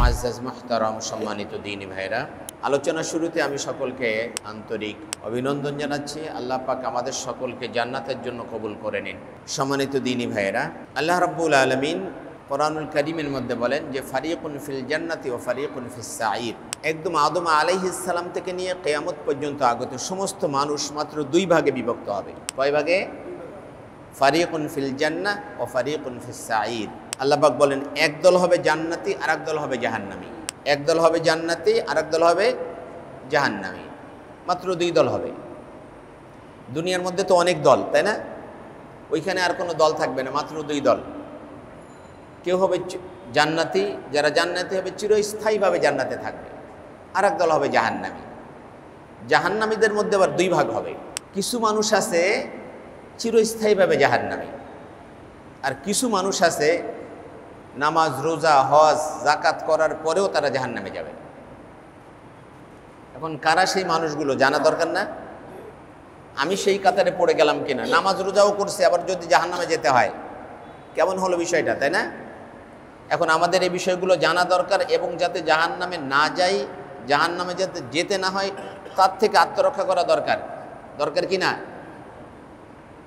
মুআজ্জাজ মুহতারাম সম্মানিত দ্বীনী ভাইরা, আলোচনা শুরুতে আমি সকলকে আন্তরিক অভিনন্দন জানাচ্ছি। আল্লাহ পাক আমাদের সকলকে জান্নাতের জন্য কবুল করে নিন। সম্মানিত দ্বীনী ভাইরা, আল্লাহ রাব্বুল আলামিন কোরআনুল কারীমের মধ্যে বলেন যে ফারিকুন ফিল জান্নাতি ওয়া ফারিকুন ফিস সাঈর। একদম আদম আলাইহিস সালাম থেকে নিয়ে কিয়ামত পর্যন্ত আগত সমস্ত মানুষ মাত্র দুই ভাগে বিভক্ত হবে। কয় ভাগে? ফারিকুন ফিল জান্নাহ ওয়া ফারিকুন ফিস সাঈর। আল্লাহ পাক বলেন এক দল হবে জান্নাতি আর এক দল হবে জাহান্নামী। এক দল হবে জান্নাতি আর এক দল হবে জাহান্নামী। মাত্র দুই দল হবে। দুনিয়ার মধ্যে তো অনেক দল, তাই না? ওইখানে আর কোনো দল থাকবে না, মাত্র দুই দল। কেউ হবে জান্নাতি, যারা জান্নাতি হবে চিরস্থায়ীভাবে জান্নাতে থাকবে, আর এক দল হবে জাহান্নামী। জাহান্নামীদের মধ্যে আবার দুই ভাগ হবে। কিছু মানুষ আছে চিরস্থায়ীভাবে জাহান্নামী, আর কিছু মানুষ আছে নামাজ রোজা হজ যাকাত করার পরেও তারা জাহান্নামে যাবে। এখন কারা সেই মানুষগুলো জানা দরকার না? আমি সেই কাতারে পড়ে গেলাম কিনা? নামাজ রোজাও করছে, আবার যদি জাহান্নামে যেতে হয়, কেমন হলো বিষয়টা, তাই না? এখন আমাদের এই বিষয়গুলো জানা দরকার, এবং যাতে জাহান্নামে না যাই, জাহান্নামে যাতে যেতে না হয়, তার থেকে আত্মরক্ষা করা দরকার। দরকার কি না?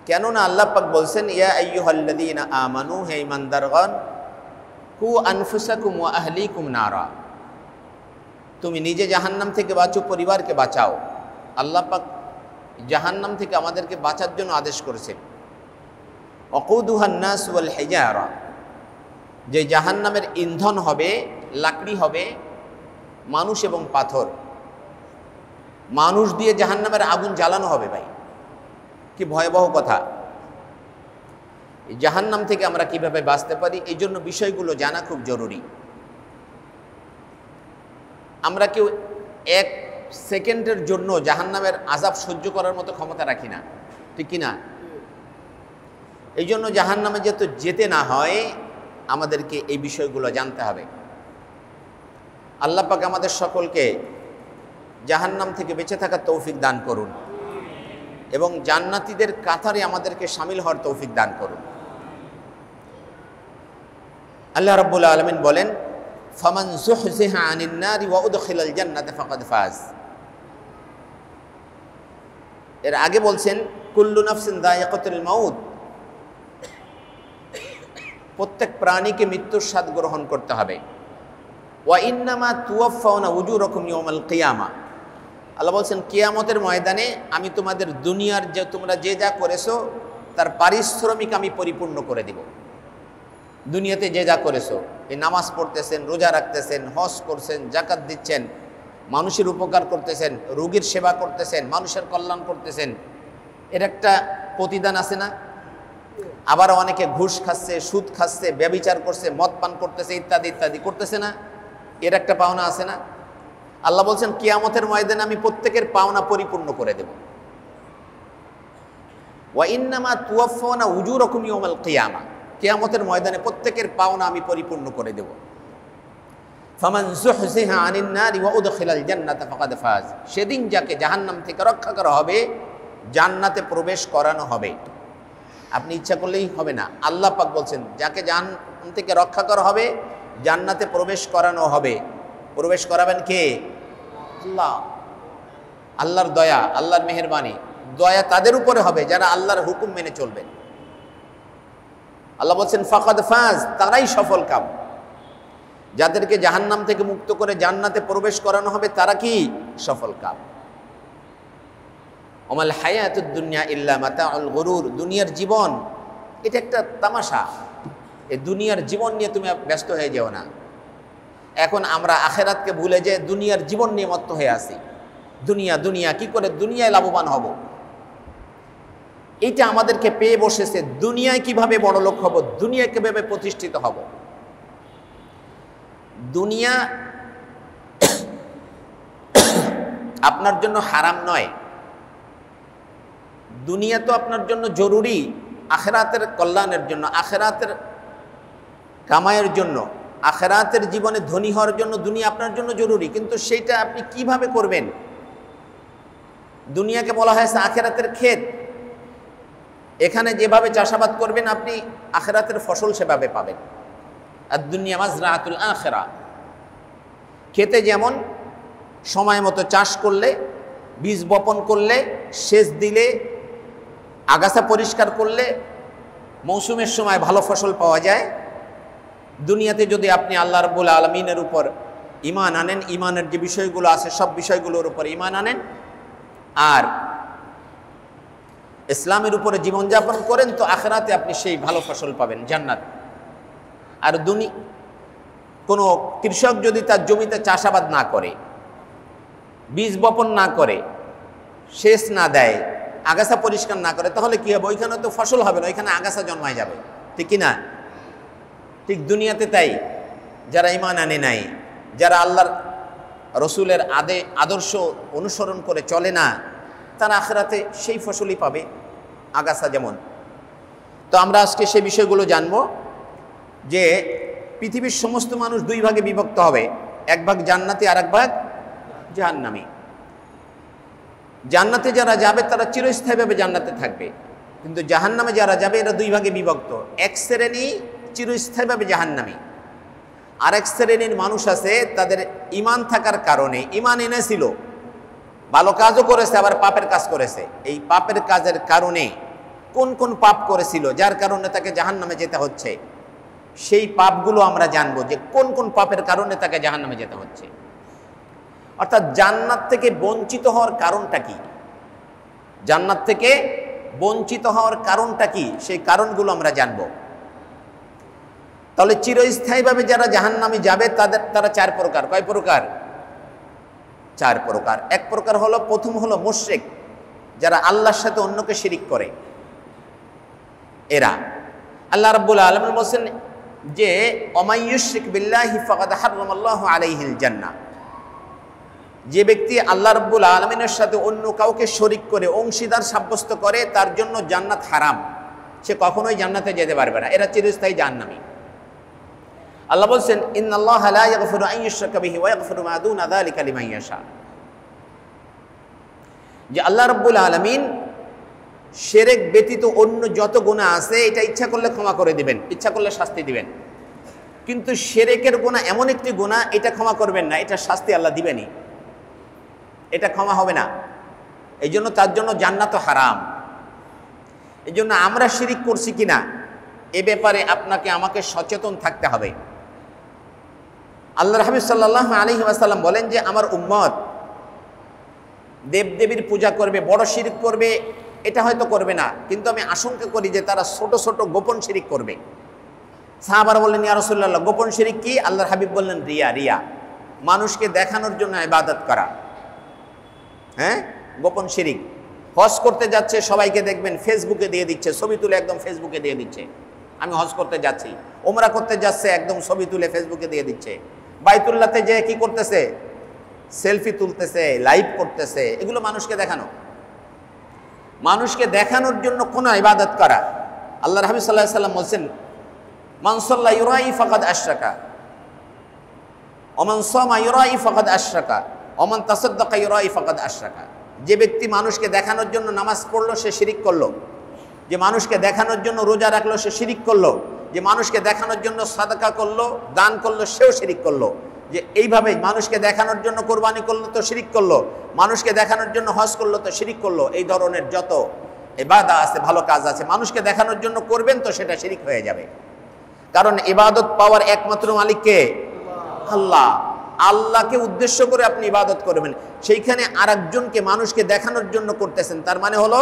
কেননা আল্লাহ পাক বলছেন ইয়া আইয়ুহাল্লাযীনা আমানু, হে ঈমানদারগণ, কু আনফুসাকুম ওয়া আহলিকুম নারা। তুমি নিজে জাহান্নাম থেকে বাঁচো, পরিবারকে বাঁচাও। আল্লাহ পাক জাহান্নাম থেকে আমাদেরকে বাঁচার জন্য আদেশ করেছেন। ওয়াকুদুহান নাস ওয়াল হিজারা, যে জাহান্নামের ইন্ধন হবে, লাকড়ি হবে মানুষ এবং পাথর। মানুষ দিয়ে জাহান্নামের আগুন জ্বালানো হবে। ভাই, কি ভয়াবহ কথা! জাহান্নাম থেকে আমরা কিভাবে বাঁচতে পারি, এই জন্য বিষয়গুলো জানা খুব জরুরি। আমরা কেউ এক সেকেন্ডের জন্য জাহান্নামের আযাব সহ্য করার মতো ক্ষমতা রাখি না, ঠিক কি না? এই জন্য জাহান্নামে যাতে যেতে না হয়, আমাদেরকে এই বিষয়গুলো জানতে হবে। আল্লাহ পাক আমাদের সকলকে জাহান্নাম থেকে বেঁচে থাকার তৌফিক দান করুন, এবং জান্নাতীদের কাতারে আমাদেরকে শামিল হওয়ার তৌফিক দান করুন। আল্লাহ রাব্বুল আলামিন বলেন ফামান যুহযিহা আনিন নারি ওয়া উদখিলাল জান্নাতা ফাকাদ ফাজ। এর আগে বলছেন কুল্লু নাফসিন যায়িকাতুল মাউত, প্রত্যেক প্রাণীকে মৃত্যুর স্বাদ গ্রহণ করতে হবে। ওয়া ইন্নামা তুওয়াফাউনা উজুরাকুম ইয়াউমাল কিয়ামা। আল্লাহ বলছেন কিয়ামতের ময়দানে আমি তোমাদের দুনিয়ার যে তোমরা যে যা করেছো তার পারিশ্রমিক আমি পরিপূর্ণ করে দিব। দুনিয়াতে যে যা করেছো, এই নামাজ পড়তেছেন, রোজা রাখতেছেন, হজ করছেন, যাকাত দিচ্ছেন, মানুষের উপকার করতেছেন, রোগীর সেবা করতেছেন, মানুষের কল্যাণ করতেছেন, এর একটা প্রতিদান আছে না? আবার অনেকে ঘুষ খাচ্ছে, সুদ খাচ্ছে, ব্যভিচার করছে, মদ পান করতেছে, ইত্যাদি ইত্যাদি করতেছে না? এর একটা পাওনা আছে না? আল্লাহ বলছেন কিয়ামতের ময়দানে আমি প্রত্যেকের পাওনা পরিপূর্ণ করে দেব। ওয়া ইন্নামা তুওয়াফাউনা উজুরাকুম ইয়াউমাল কিয়ামা, কিয়ামতের ময়দানে প্রত্যেকের পাওনা আমি পরিপূর্ণ করে দেব। ফামান যুহযিহা আনিন নারি ওয়া উদখিলাল জান্নাতা ফাকাদ ফাজ। সেদিন যাকে জাহান্নাম থেকে রক্ষা করা হবে, জান্নাতে প্রবেশ করানো হবে। আপনি ইচ্ছা করলেই হবে না। আল্লাহ পাক বলছেন যাকে জাহান্নাম থেকে রক্ষা করা হবে, জান্নাতে প্রবেশ করানো হবে। প্রবেশ করাবেন কে? আল্লাহ। আল্লাহর দয়া, আল্লাহর মেহেরবানি, দয়া তাদের উপরে হবে যারা আল্লাহর হুকুম মেনে চলবেন। আল্লাহ বলছেন ফাকাদ ফাজ, তারাই সফল কাম। যাদেরকে জাহান্নাম থেকে মুক্ত করে জান্নাতে প্রবেশ করানো হবে তারা কি সফল কাম। ওমাল হায়াতুদ দুনিয়া ইল্লা মাতাউল গুরুর। দুনিয়ার জীবন এটা একটা তামাশা। এই দুনিয়ার জীবন নিয়ে তুমি ব্যস্ত হয়ে যেও না। এখন আমরা আখেরাতকে ভুলে যে দুনিয়ার জীবন নিয়ে মত্ত হয়ে আছি। দুনিয়া দুনিয়া, কি করে দুনিয়ায় লাভবান হব, এইটা আমাদেরকে পেয়ে বসেছে। দুনিয়ায় কিভাবে বড়লোক হব, দুনিয়ায় কিভাবে প্রতিষ্ঠিত হব। দুনিয়া আপনার জন্য হারাম নয়। দুনিয়া তো আপনার জন্য জরুরি আখেরাতের কল্যাণের জন্য, আখেরাতের কামাইয়ের জন্য, আখেরাতের জীবনে ধনী হওয়ার জন্য দুনিয়া আপনার জন্য জরুরি। কিন্তু সেইটা আপনি কিভাবে করবেন? দুনিয়াকে বলা হয়েছে আখেরাতের ক্ষেত। এখানে যেভাবে চাষাবাদ করবেন আপনি আখেরাতের ফসল সেভাবে পাবেন। আর দুনিয়া মাজরাআতুল আখিরা, খেতে যেমন সময় মতো চাষ করলে, বীজ বপন করলে, সেচ দিলে, আগাছা পরিষ্কার করলে মৌসুমের সময় ভালো ফসল পাওয়া যায়। দুনিয়াতে যদি আপনি আল্লাহ রাব্বুল আলামিনের উপর ঈমান আনেন, ঈমানের যে বিষয়গুলো আছে সব বিষয়গুলোর উপর ঈমান আনেন, আর ইসলামের উপরে জীবনযাপন করেন, তো আখিরাতে আপনি সেই ভালো ফসল পাবেন, জান্নাত। আর কোনো কৃষক যদি তার জমিতে চাষাবাদ না করে, বীজ বপন না করে, সেচ না দেয়, আগাছা পরিষ্কার না করে, তাহলে কি হবে? ওইখানে তো ফসল হবে না, ওইখানে আগাছা জন্মায় যাবে, ঠিক কি না? ঠিক দুনিয়াতে তাই। যারা ঈমান আনে নাই, যারা আল্লাহর রসুলের আদর্শ অনুসরণ করে চলে না, তারা আখিরাতে সেই ফসলই পাবে, আগাছা যেমন। তো আমরা আজকে সেই বিষয়গুলো জানব যে পৃথিবীর সমস্ত মানুষ দুই ভাগে বিভক্ত হবে, এক ভাগ জান্নাতি আর এক ভাগ জাহান্নামী। জান্নাতে যারা যাবে তারা চিরস্থায়ীভাবে জান্নাতে থাকবে, কিন্তু জাহান্নামে যারা যাবে এরা দুই ভাগে বিভক্ত। এক শ্রেণী চিরস্থায়ীভাবে জাহান্নামী, আর এক শ্রেণীর মানুষ আছে তাদের ঈমান থাকার কারণে, ঈমান এনেছিল, ভালো কাজও করেছে, আবার পাপের কাজ করেছে। এই পাপের কাজের কারণে কোন কোন পাপ করেছিল যার কারণে তাকে জাহান্নামে যেতে হচ্ছে, সেই পাপগুলো আমরা জানবো যে কোন কোন পাপের কারণে তাকে জাহান্নামে যেতে হচ্ছে। অর্থাৎ জান্নাত থেকে বঞ্চিত হওয়ার কারণটা কি, জান্নাত থেকে বঞ্চিত হওয়ার কারণটা কি, সেই কারণগুলো আমরা জানবো। তাহলে চিরস্থায়ীভাবে যারা জাহান্নামে যাবে তারা চার প্রকার। কয় প্রকার? চার প্রকার। এক প্রকার হলো, প্রথম হলো মুশরিক, যারা আল্লাহর সাথে অন্যকে শিরিক করে। এরা আল্লাহ রাব্বুল আলামিন বলেন যে ওমাই ইউশরিক বিল্লাহি ফাকাদ হারামাল্লাহু আলাইহিল জান্নাহ, যে ব্যক্তি আল্লাহ রাব্বুল আলামিনের সাথে অন্য কাউকে শরিক করে, অংশীদার সাব্যস্ত করে, তার জন্য জান্নাত হারাম, সে কখনোই জান্নাতে যেতে পারবে না। এরা চিরস্থায়ী জাহান্নামী। আল্লাহ বলছেন ইন্নাল্লাহা লা ইয়াগফিরু আন ইউশরাকা বিহি ওয়া ইয়াগফিরু মা দুনা যালিকা লিমান ইয়াশা, যে আল্লাহ রাব্বুল আলামিন শিরক ব্যতীত অন্য যত গুনাহ আছে এটা ইচ্ছা করলে ক্ষমা করে দিবেন, ইচ্ছা করলে শাস্তি দিবেন। কিন্তু শিরকের গুনাহ এমন একটি গুনাহ, এটা ক্ষমা করবেন না, এটা শাস্তি আল্লাহ দিবেনই, এটা ক্ষমা হবে না। এই জন্য তার জন্য জান্নাত হারাম। এই জন্য আমরা শিরিক করছি কিনা এ ব্যাপারে আপনাকে আমাকে সচেতন থাকতে হবে। আল্লাহর হাবিব সাল্লাল্লাহু আলাইহি ওয়াসাল্লাম বলেন যে আমার উম্মত দেবদেবীর পূজা করবে, বড় শিরিক করবে এটা হয়তো করবে না, কিন্তু আমি আশঙ্কা করি যে তারা ছোট ছোট গোপন শিরিক করবে। সাহাবারা বললেন ইয়া রাসূলুল্লাহ, গোপন শিরিক কি? আল্লাহর হাবিব বললেন রিয়া, মানুষকে দেখানোর জন্য ইবাদত করা। হ্যাঁ, গোপন শিরিক। হজ করতে যাচ্ছে, সবাইকে দেখবেন ফেসবুকে দিয়ে দিচ্ছে, ছবি তুলে একদম ফেসবুকে দিয়ে দিচ্ছে, আমি হজ করতে যাচ্ছি। ওমরা করতে যাচ্ছে, একদম ছবি তুলে ফেসবুকে দিয়ে দিচ্ছে। বাইতুল্লাহতে যে কি করতেছে? সেলফি তুলতেছে, লাইভ করতেছে। এগুলো মানুষকে দেখানো, মানুষকে দেখানোর জন্য কোন ইবাদত করা। আল্লাহর হাবিব সাল্লাল্লাহু আলাইহি ওয়াসাল্লাম বলেন মান সাল্লা ইউরাই ফাকাদ আশরাকা ওয়া মান সামা ইউরাই ফাকাদ আশরাকা ওয়া মান তাসাদ্দাকা ইউরাই ফাকাদ আশরাকা। যে ব্যক্তি মানুষকে দেখানোর জন্য নামাজ পড়লো সে শিরিক করলো, যে মানুষকে দেখানোর জন্য রোজা রাখলো সে শিরিক করলো, যে মানুষকে দেখানোর জন্য সাদাকা করলো, দান করলো, সেও শিরিক করলো। যে এইভাবে মানুষকে দেখানোর জন্য কোরবানি করলো তো শিরিক করলো, মানুষকে দেখানোর জন্য হজ করলো তো শিরিক করলো। এই ধরনের যত ইবাদত আছে, ভালো কাজ আছে, মানুষকে দেখানোর জন্য করবেন তো সেটা শিরিক হয়ে যাবে। কারণ ইবাদত পাওয়ার একমাত্র মালিক কে? আল্লাহ। আল্লাহকে উদ্দেশ্য করে আপনি ইবাদত করবেন, সেইখানে আরেকজনকে মানুষকে দেখানোর জন্য করতেছেন, তার মানে হলো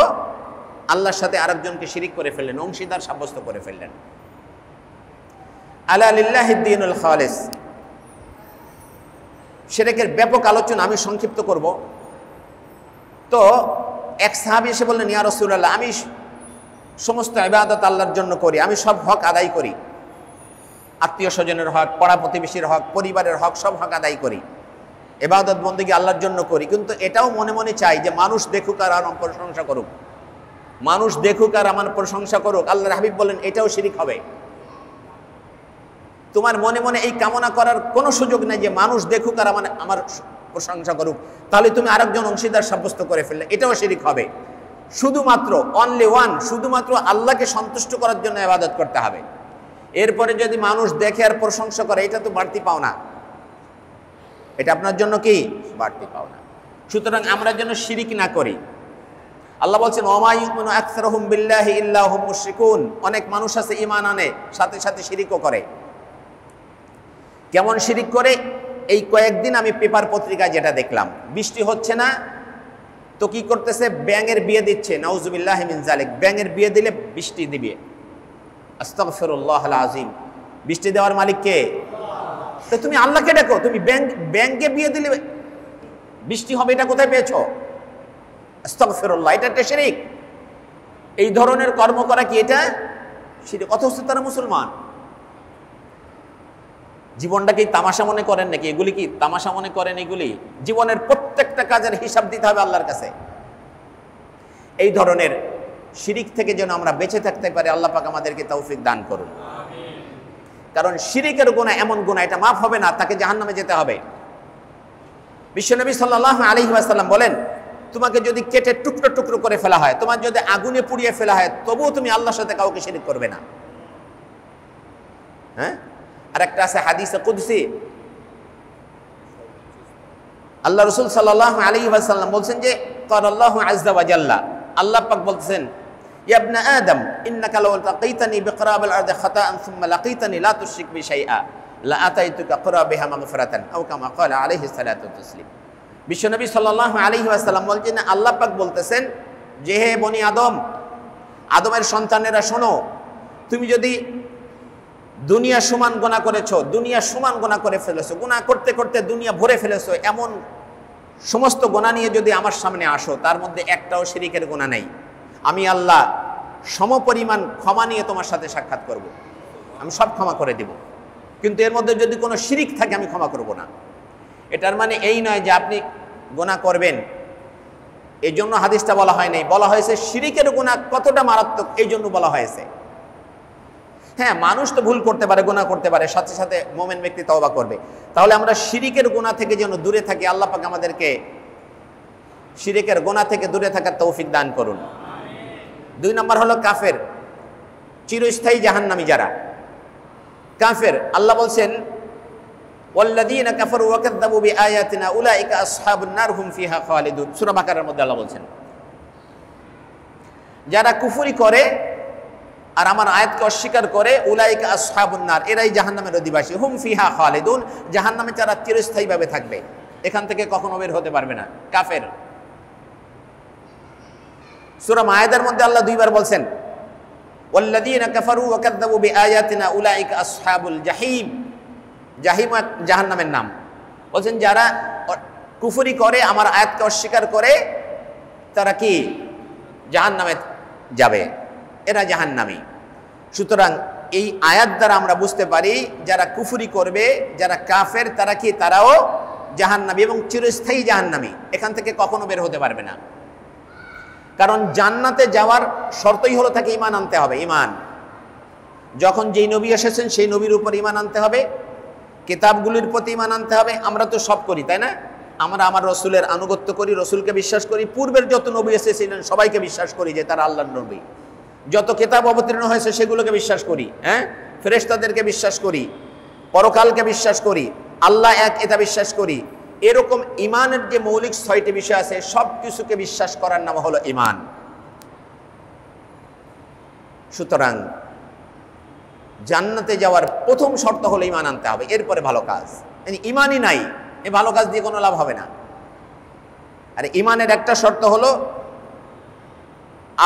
আল্লাহর সাথে আরেকজনকে শিরিক করে ফেললেন, অংশীদার সাব্যস্ত করে ফেললেন। আলা লিল্লাহিদ দীনুল খালিস। শিরকের ব্যাপক আলোচনা আমি সংক্ষিপ্ত করব। তো এক সাহাবী এসে বললেন ইয়া রাসূলুল্লাহ, আমি সমস্ত ইবাদত আল্লাহর জন্য করি, আমি সব হক আদায় করি, আত্মীয় স্বজনের হক, পাড়া প্রতিবেশীর হক, পরিবারের হক, সব হক আদায় করি, ইবাদত বন্দেগী আল্লাহর জন্য করি, কিন্তু এটাও মনে মনে চাই যে মানুষ দেখুক আর আমার প্রশংসা করুক, মানুষ দেখুক আর আমার প্রশংসা করুক। আল্লাহর হাবিব বলেন এটাও শিরিক হবে। তোমার মনে মনে এই কামনা করার কোনো সুযোগ নেই যে মানুষ দেখুক আর আমার প্রশংসা করুক, তাহলে তুমি আরেকজন অংশীদার সাব্যস্ত করে ফেললে, এটাও শিরিক হবে। শুধুমাত্র অনলি ওয়ান, শুধুমাত্র আল্লাহকে সন্তুষ্ট করার জন্য ইবাদত করতে হবে। এরপরে যদি মানুষ দেখে আর প্রশংসা করে, এটা তো বাড়তি পাওনা। এটা আপনার জন্য কি বাড়তি পাওনা। সুতরাং আমরা যেন শিরিক না করি। আল্লাহ বলছেন ওমা ইউমিনু আকসারুহুম বিল্লাহি ইল্লা হুম মুশরিকুন, অনেক মানুষ আছে ঈমান আনে সাথে সাথে শিরিকও করে। কেমন শিরিক করে? এই কয়েকদিন আমি পেপার পত্রিকায় যেটা দেখলাম, বৃষ্টি হচ্ছে না তো কি করতেছে, ব্যাঙের বিয়ে দিচ্ছে। নাউজুবিল্লাহি মিন যালিক, ব্যাঙের বিয়ে দিলে বৃষ্টি দিবে। আস্তাগফিরুল্লাহল আযীম। বৃষ্টি দেওয়ার মালিক কে? তো তুমি আল্লাহকে ডাকো, তুমি ব্যাঙকে বিয়ে দিলে বৃষ্টি হবে, এটা কোথায় পেয়েছো? আস্তাগফিরুল্লাহ, এটা একটা শিরিক। এই ধরনের কর্ম করা কি এটা শিরিক? অথচ তারা মুসলমান। জীবনটাকে তামাশা মনে করেন নাকি? এগুলি কি তামাশা মনে করেন? এগুলি জীবনের প্রত্যেকটা কাজের হিসাব দিতে হবে আল্লাহর কাছে। এই ধরনের শিরিক থেকে যেন আমরা বেঁচে থাকতে পারি, আল্লাহ পাক আমাদেরকে তৌফিক দান করুন। কারণ শিরিকের গুনাহ এমন গুনাহ, এটা মাফ হবে না, তাকে জাহান্নামে যেতে হবে। বিশ্বনবী সাল্লাল্লাহু আলাইহি ওয়াসাল্লাম বলেন, তোমাকে যদি কেটে টুকরো টুকরো করে ফেলা হয়, তোমার যদি আগুনে পুড়িয়ে ফেলা হয়, তবুও তুমি আল্লাহর সাথে কাউকে শিরিক করবে না। হ্যাঁ, আর একটা আছে হাদিসে কুদসি, আল্লাহ রাসূল সাল্লাল্লাহু আলাইহি ওয়াসাল্লাম বলছেন যে ক্বালাল্লাহু আযজা ওয়া জাল্লা, আল্লাহ পাক বলছেন, ইয়া ইবনা আদম ইন্নাকা লাউ লাকাইতানি বিকরাবিল আরদি খাতাআন সুম্মা লাকাইতানি লা তুশরিক বি শাইআ লা আতাইতুকা কুরাবিহা মাগফিরাতান আও কামা ক্বালা আলাইহিস সালাতু ওয়াত তাসলিম। বিশ্বনবী সাল্লাল্লাহু আলাইহি ওয়াসাল্লাম বলছেন, আল্লাহ পাক বলতেছেন যে হে বনি আদম, আদমের সন্তানেরা শোনো, তুমি যদি দুনিয়া সমান গুনাহ করেছো, দুনিয়া সমান গুনাহ করে ফেলেছো, গুনাহ করতে করতে দুনিয়া ভরে ফেলেছো, এমন সমস্ত গুনাহ নিয়ে যদি আমার সামনে আসো, তার মধ্যে একটাও শিরিকের গুনাহ নেই, আমি আল্লাহ সমপরিমাণ ক্ষমা নিয়ে তোমার সাথে সাক্ষাৎ করব, আমি সব ক্ষমা করে দেব। কিন্তু এর মধ্যে যদি কোনো শিরিক থাকে আমি ক্ষমা করব না। এটার মানে এই নয় যে আপনি গুনাহ করবেন, এই জন্য হাদিসটা বলা হয় নাই, বলা হয়েছে শিরিকের গুনাহ কতটা মারাত্মক, এই জন্য বলা হয়েছে। হ্যাঁ, মানুষ তো ভুল করতে পারে, গুনাহ করতে পারে, সাথে সাথে মুমিন ব্যক্তি তওবা করবে। তাহলে আমরা শিরিকের গুনাহ থেকে যেন দূরে থাকি, আল্লাহ পাক আমাদেরকে শিরিকের গুনাহ থেকে দূরে থাকার তৌফিক দান করুন। 2 নম্বর হলো কাফের, চিরস্থায়ী জাহান্নামী যারা কাফের। আল্লাহ বলছেন ওয়াল্লাযীনা কাফারু ওয়া কাযযাবু বিআয়াতিনা উলাইকা আসহাবুন নার হুম ফিহা খালিদুন। সূরা বাকারার মধ্যে আল্লাহ বলছেন, যারা কুফরি করে আর আমার আয়াতকে অস্বীকার করে, উলাইকা আসহাবুন নার, এরাই জাহান্নামের অধিবাসী, হুম ফিহা খালিদুন, জাহান্নামে যারা চিরস্থায়ীভাবে থাকবে, এখান থেকে কখনো বের হতে পারবে না। কাফের। সূরা মায়েদার মধ্যে আল্লাহ 2 বার বলছেন ওয়াল্লাযীনা কাফারু ওয়া কাযযাবু বিআয়াতিনা উলাইকা আসহাবুল জাহিম। জাহিম জাহান্নামের নাম। বলছেন যারা কুফরি করে, আমার আয়াতকে অস্বীকার করে, তারা কি জাহান্নামে যাবে, এরা জাহান্নামী। সুতরাং এই আয়াত দ্বারা আমরা বুঝতে পারি যারা কুফরি করবে, যারা কাফের, তারা কি, তারাও জাহান্নামী এবং চিরস্থায়ী জাহান্নামী, এখান থেকে কখনো বের হতে পারবে না। কারণ জান্নাতে যাওয়ার শর্তই হলো তাকে ঈমান আনতে হবে। ঈমান, যখন যেই নবী এসেছেন সেই নবীর উপর ঈমান আনতে হবে, কিতাবগুলির প্রতি ঈমান আনতে হবে। আমরা তো সব করি, তাই না? আমরা আমার রসুলের আনুগত্য করি, রসুলকে বিশ্বাস করি, পূর্বের যত নবী এসেছিলেন সবাইকে বিশ্বাস করি যে তারা আল্লাহর নবী। যত কিতাব অবতীর্ণ হয়েছে সেগুলোকে বিশ্বাস করি, হ্যাঁ, ফেরেশতাদেরকে বিশ্বাস করি, পরকালকে বিশ্বাস করি, আল্লাহ এক, এটা বিশ্বাস করি। এরকম ঈমানের যে মৌলিক 6টি বিষয় আছে, সব কিছুকে বিশ্বাস করার নাম হলো ঈমান। সুতরাং জান্নাতে যাওয়ার প্রথম শর্ত হলো ঈমান আনতে হবে, এরপরে ভালো কাজ। ঈমানই নাই, এই ভালো কাজ দিয়ে কোনো লাভ হবে না। আর ঈমানের একটা শর্ত হলো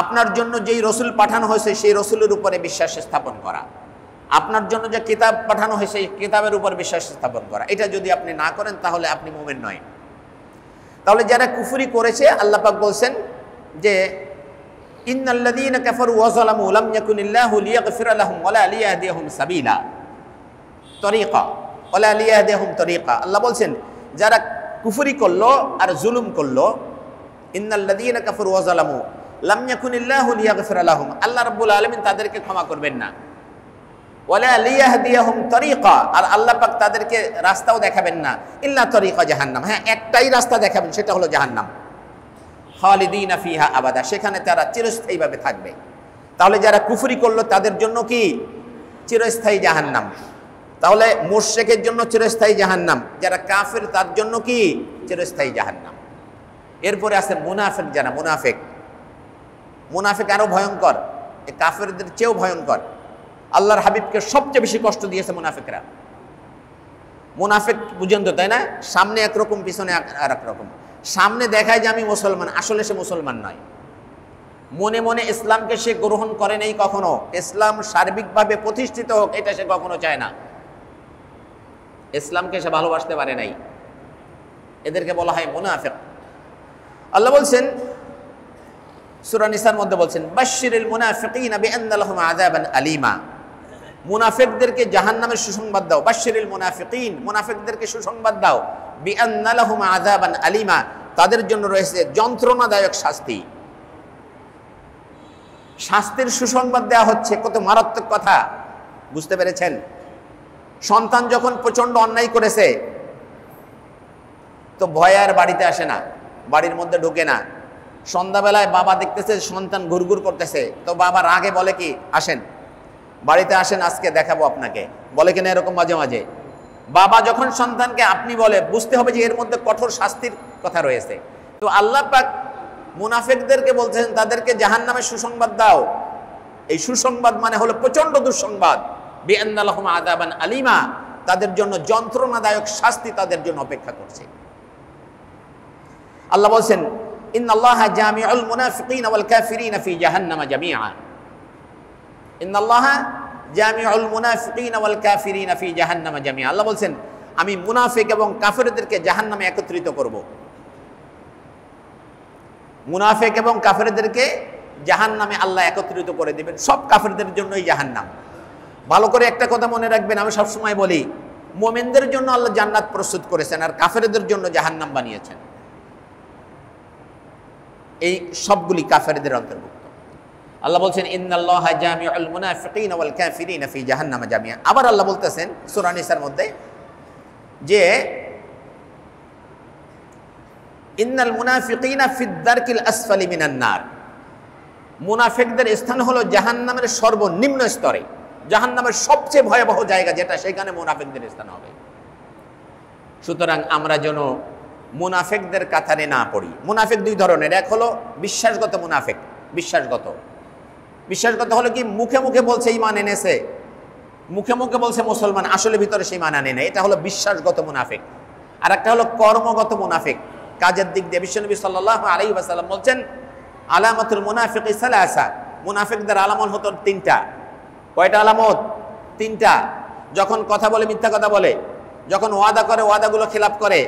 আপনার জন্য যেই রসুল পাঠানো হয়েছে সেই রসুলের উপরে বিশ্বাস স্থাপন করা, আপনার জন্য যে কিতাব পাঠানো হয়েছে সেই কিতাবের উপর বিশ্বাস স্থাপন করা। এটা যদি আপনি না করেন তাহলে আপনি মুমিন নয়। তাহলে যারা কুফরি করেছে, আল্লাহ পাক বলছেন যে ইন্নাল্লাযীনা কাফারু ওয়া যালামু লাম ইয়াকুনিল্লাহু লিয়াগফিরা লাহুম ওয়া লা লিয়াহদিয়াহুম সাবিলা তরিকা ওয়া লা লিয়াহদিয়াহুম তরিকা। আল্লাহ বলছেন যারা কুফরি করলো আর জুলুম করলো, ইন্নাল্লাযীনা কাফারু ওয়া যালামু লাম ইয়াকুনিল্লাহু লিয়াগফিরা লাহুম, আল্লাহ রাব্বুল আলামিন তাদেরকে ক্ষমা করবেন না, ওয়ালা লিয়াহদিয়াহুম তরিকা, আর আল্লাহ পাক তাদেরকে রাস্তাও দেখাবেন না, ইল্লা তরিকা জাহান্নাম, হ্যাঁ একটাই রাস্তা দেখাবেন, সেটা হলো জাহান্নাম। খালিদিনা ফিহা আবাদা, সেখানে তারা চিরস্থায়ীভাবে থাকবে। তাহলে যারা কুফরি করলো তাদের জন্য কি চিরস্থায়ী জাহান্নাম। তাহলে মুশরিকের জন্য চিরস্থায়ী জাহান্নাম, যারা কাফের তার জন্য কি চিরস্থায়ী জাহান্নাম। এরপরে আছে মুনাফিক, যারা মুনাফিক, মুনাফিক আরো ভয়ঙ্কর, এই কাফেরদের চেয়েও ভয়ঙ্কর। আল্লাহর হাবিবকে সবচেয়ে বেশি কষ্ট দিয়েছে মুনাফিকরা। মুনাফিক বুঝেন তো, তাই না? সামনে একরকম, পিছনে আর একরকম। সামনে দেখায় যে আমি মুসলমান, আসলে সে মুসলমান নয়। মনে মনে ইসলামকে সে গ্রহণ করে নেই কখনো, ইসলাম সার্বিকভাবে প্রতিষ্ঠিত হোক এটা সে কখনো চায় না, ইসলামকে সে ভালোবাসতে পারে নাই। এদেরকে বলা হয় মুনাফিক। আল্লাহ বলছেন সূরা নিসার মধ্যে বলছেন, বাশশিরিল মুনাফিকিনা বিআন্না লাহুম আযাবান আলীমা। মুনাফিকদেরকে জাহান্নামের সুসংবাদ দাও। বাশশিরিল মুনাফিকিন, মুনাফিকদেরকে সুসংবাদ দাও। বিআন্না লাহুম আযাবান আলীমা, তাদের জন্য রয়েছে যন্ত্রণাদায়ক শাস্তি। শাস্তির সুসংবাদ দেওয়া হচ্ছে, কত মারাত্মক কথা, বুঝতে পেরেছেন? সন্তান যখন প্রচন্ড অন্যায় করেছে তো ভয় আর বাড়িতে আসে না, বাড়ির মধ্যে ঢুকে না। সন্ধ্যাবেলায় বাবা দেখতেছে সন্তান ঘুরঘুর করতেছে, তো বাবা রাগে বলে কি, আসেন বাড়িতে আসেন, আজকে দেখাবো আপনাকে, বলে কিনা এরকম মাঝে মাঝে। বাবা যখন সন্তানকে আপনি বলে, বুঝতে হবে যে এর মধ্যে কঠোর শাস্তির কথা রয়েছে। তো আল্লাহ পাক মুনাফিকদেরকে বলছেন তাদেরকে জাহান্নামের সুসংবাদ দাও। এই সুসংবাদ মানে হলো প্রচন্ড দুঃসংবাদ। বিআন্না লাহুম আযাবান আলীমা, তাদের জন্য যন্ত্রণাদায়ক শাস্তি তাদের জন্য অপেক্ষা করছে। আল্লাহ বলছেন, ইন্নাল্লাহা জামিউল মুনাফিকিনা ওয়াল কাফিরিনা ফি জাহান্নামা জামিআ। ইন্নাল্লাহা জামিউল মুনাফিকিনা ওয়াল কাফিরিনা ফি জাহান্নামা জামিআ। আল্লাহ বলছেন, আমি মুনাফিক এবং কাফেরদেরকে জাহান্নামে একত্রিত করব। মুনাফিক এবং কাফেরদেরকে জাহান্নামে আল্লাহ একত্রিত করে দিবেন, সব কাফেরদের জন্যই জাহান্নাম। ভালো করে একটা কথা মনে রাখবেন, আমি সবসময় বলি, মুমিনদের জন্য আল্লাহ জান্নাত প্রস্তুত করেছেন আর কাফেরদের জন্য জাহান্নাম বানিয়েছেন। এই সবগুলি কাফেরদের অন্তর্ভুক্ত। আল্লাহ বলছেন, ইন্নাল্লাহা জামিউল মুনাফিকিনা ওয়াল কাফিরিনা ফি জাহান্নামা জামিআ। আবার আল্লাহ বলতেছেন সূরা নিসার মধ্যে যে ইন্নাল মুনাফিকিনা ফিদ দারকিল আসফালি মিনান নার। মুনাফিকদের স্থান হলো জাহান্নামের সর্বনিম্ন স্তরে, জাহান্নামের সবচেয়ে ভয়াবহ জায়গা যেটা, সেখানে মুনাফিকদের স্থান হবে। সুতরাং আমরা যেন মুনাফিকদের কাতারে না পড়ি। মুনাফিক দুই ধরনের, এক হলো বিশ্বাসগত মুনাফিক। বিশ্বাসগত হলো কি, মুখে মুখে বলছে ঈমান এনেছে, মুখে মুখে বলছে মুসলমান, আসলে ভিতরে সেই ঈমান আনে না, এটা হলো বিশ্বাসগত মুনাফিক। আর একটা হলো কর্মগত মুনাফিক, কাজের দিক দিয়ে। বিশ্বনবী সাল্লাল্লাহু আলাইহি ওয়াসাল্লাম বলছেন, আলামাতুল মুনাফিকি সালাসা, মুনাফিকদের আলামত হতো তিনটা। কয়টা আলামত? তিনটা। যখন কথা বলে মিথ্যা কথা বলে, যখন ওয়াদা করে ওয়াদাগুলো খিলাফ করে,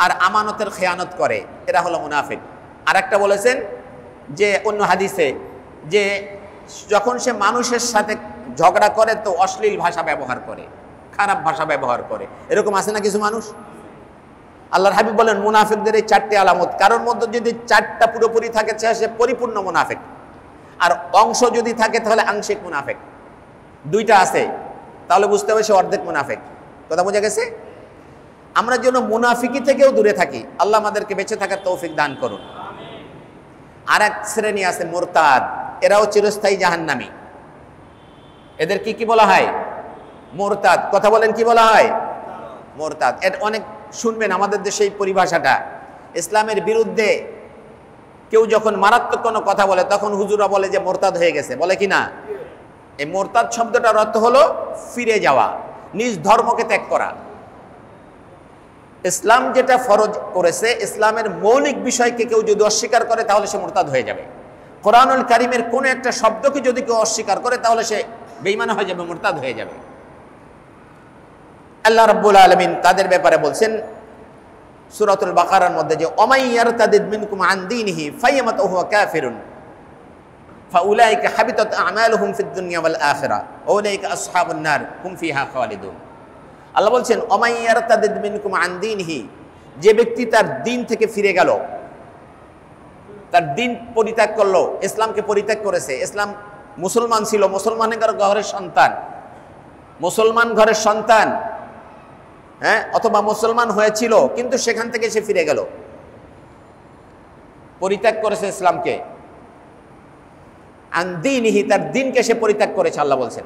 আর আমানতের খেয়ানত করে, এরা হলো মুনাফিক। আর একটা বলেছেন যে অন্য হাদিসে, যে যখন সে মানুষের সাথে ঝগড়া করে তো অশ্লীল ভাষা ব্যবহার করে, খারাপ ভাষা ব্যবহার করে। এরকম আছে না কিছু মানুষ? আল্লাহর হাবিব বলেন, মুনাফিকদের এই চারটি আলামত, কারোর মধ্যে যদি চারটা পুরোপুরি থাকে সে পরিপূর্ণ মুনাফিক, আর অংশ যদি থাকে তাহলে আংশিক মুনাফিক। দুইটা আছে তাহলে বুঝতে হবে সে অর্ধেক মুনাফিক। কথা বোঝা গেছে? আমরা যেন মুনাফিকি থেকেও দূরে থাকি, আল্লাহ আমাদেরকে বেঁচে থাকার তৌফিক দান করুন। আর এক শ্রেণী আছে মুরতাদ, এরাও চিরস্থায়ী জাহান্নামী। এদের কি বলা হয়? মুরতাদ। কথা বলেন, কি বলা হয়? মুরতাদ। এটা অনেক শুনবেন আমাদের দেশে এই পরিভাষাটা। ইসলামের বিরুদ্ধে কেউ যখন মারাত্মক কোনো কথা বলে তখন হুজুরা বলে যে মুরতাদ হয়ে গেছে, বলে কি না? এই মুরতাদ শব্দটার অর্থ হলো ফিরে যাওয়া, নিজ ধর্মকে ত্যাগ করা। ইসলাম যেটা ফরজ করেছে, ইসলামের মৌলিক বিষয়কে কেউ যদি অস্বীকার করে তাহলে সে মুরতাদ হয়ে যাবে। কোরআনুল কারীমের কোনো একটা শব্দকে যদি কেউ অস্বীকার করে তাহলে সে বেঈমান হয়ে যাবে, মুরতাদ হয়ে যাবে। আল্লাহ রাব্বুল আলামিন তাদের ব্যাপারে বলছেন সূরাতুল বাকারার মধ্যে যে, ওমাই ইয়ারতাদিদ মিনকুম আন দীনিহি ফায়ামাত ওয়া হুয়া কাফিরুন ফাউলাইকা হাবিতাত আমালুহুম ফিদ দুনিয়া ওয়াল আখিরাহ ওয়া উলাইকা আসহাবুন নার হুম ফিহা খালিদুন। আল্লাহ বলছেন, ওমাই ইয়ারতাদিদ মিনকুম আন দীনিহি, যে ব্যক্তি তার দিন থেকে ফিরে গেল, তার দিন পরিত্যাগ করলো, ইসলামকে পরিত্যাগ করেছে। ইসলাম মুসলমান ছিল, মুসলমানের ঘরের সন্তান, মুসলমান ঘরের সন্তান, হ্যাঁ, অথবা মুসলমান হয়েছিল কিন্তু সেখান থেকে সে ফিরে গেল, পরিত্যাগ করেছে ইসলামকে। আন দীনিহি, তার দিনকে সে পরিত্যাগ করেছে। আল্লাহ বলছেন,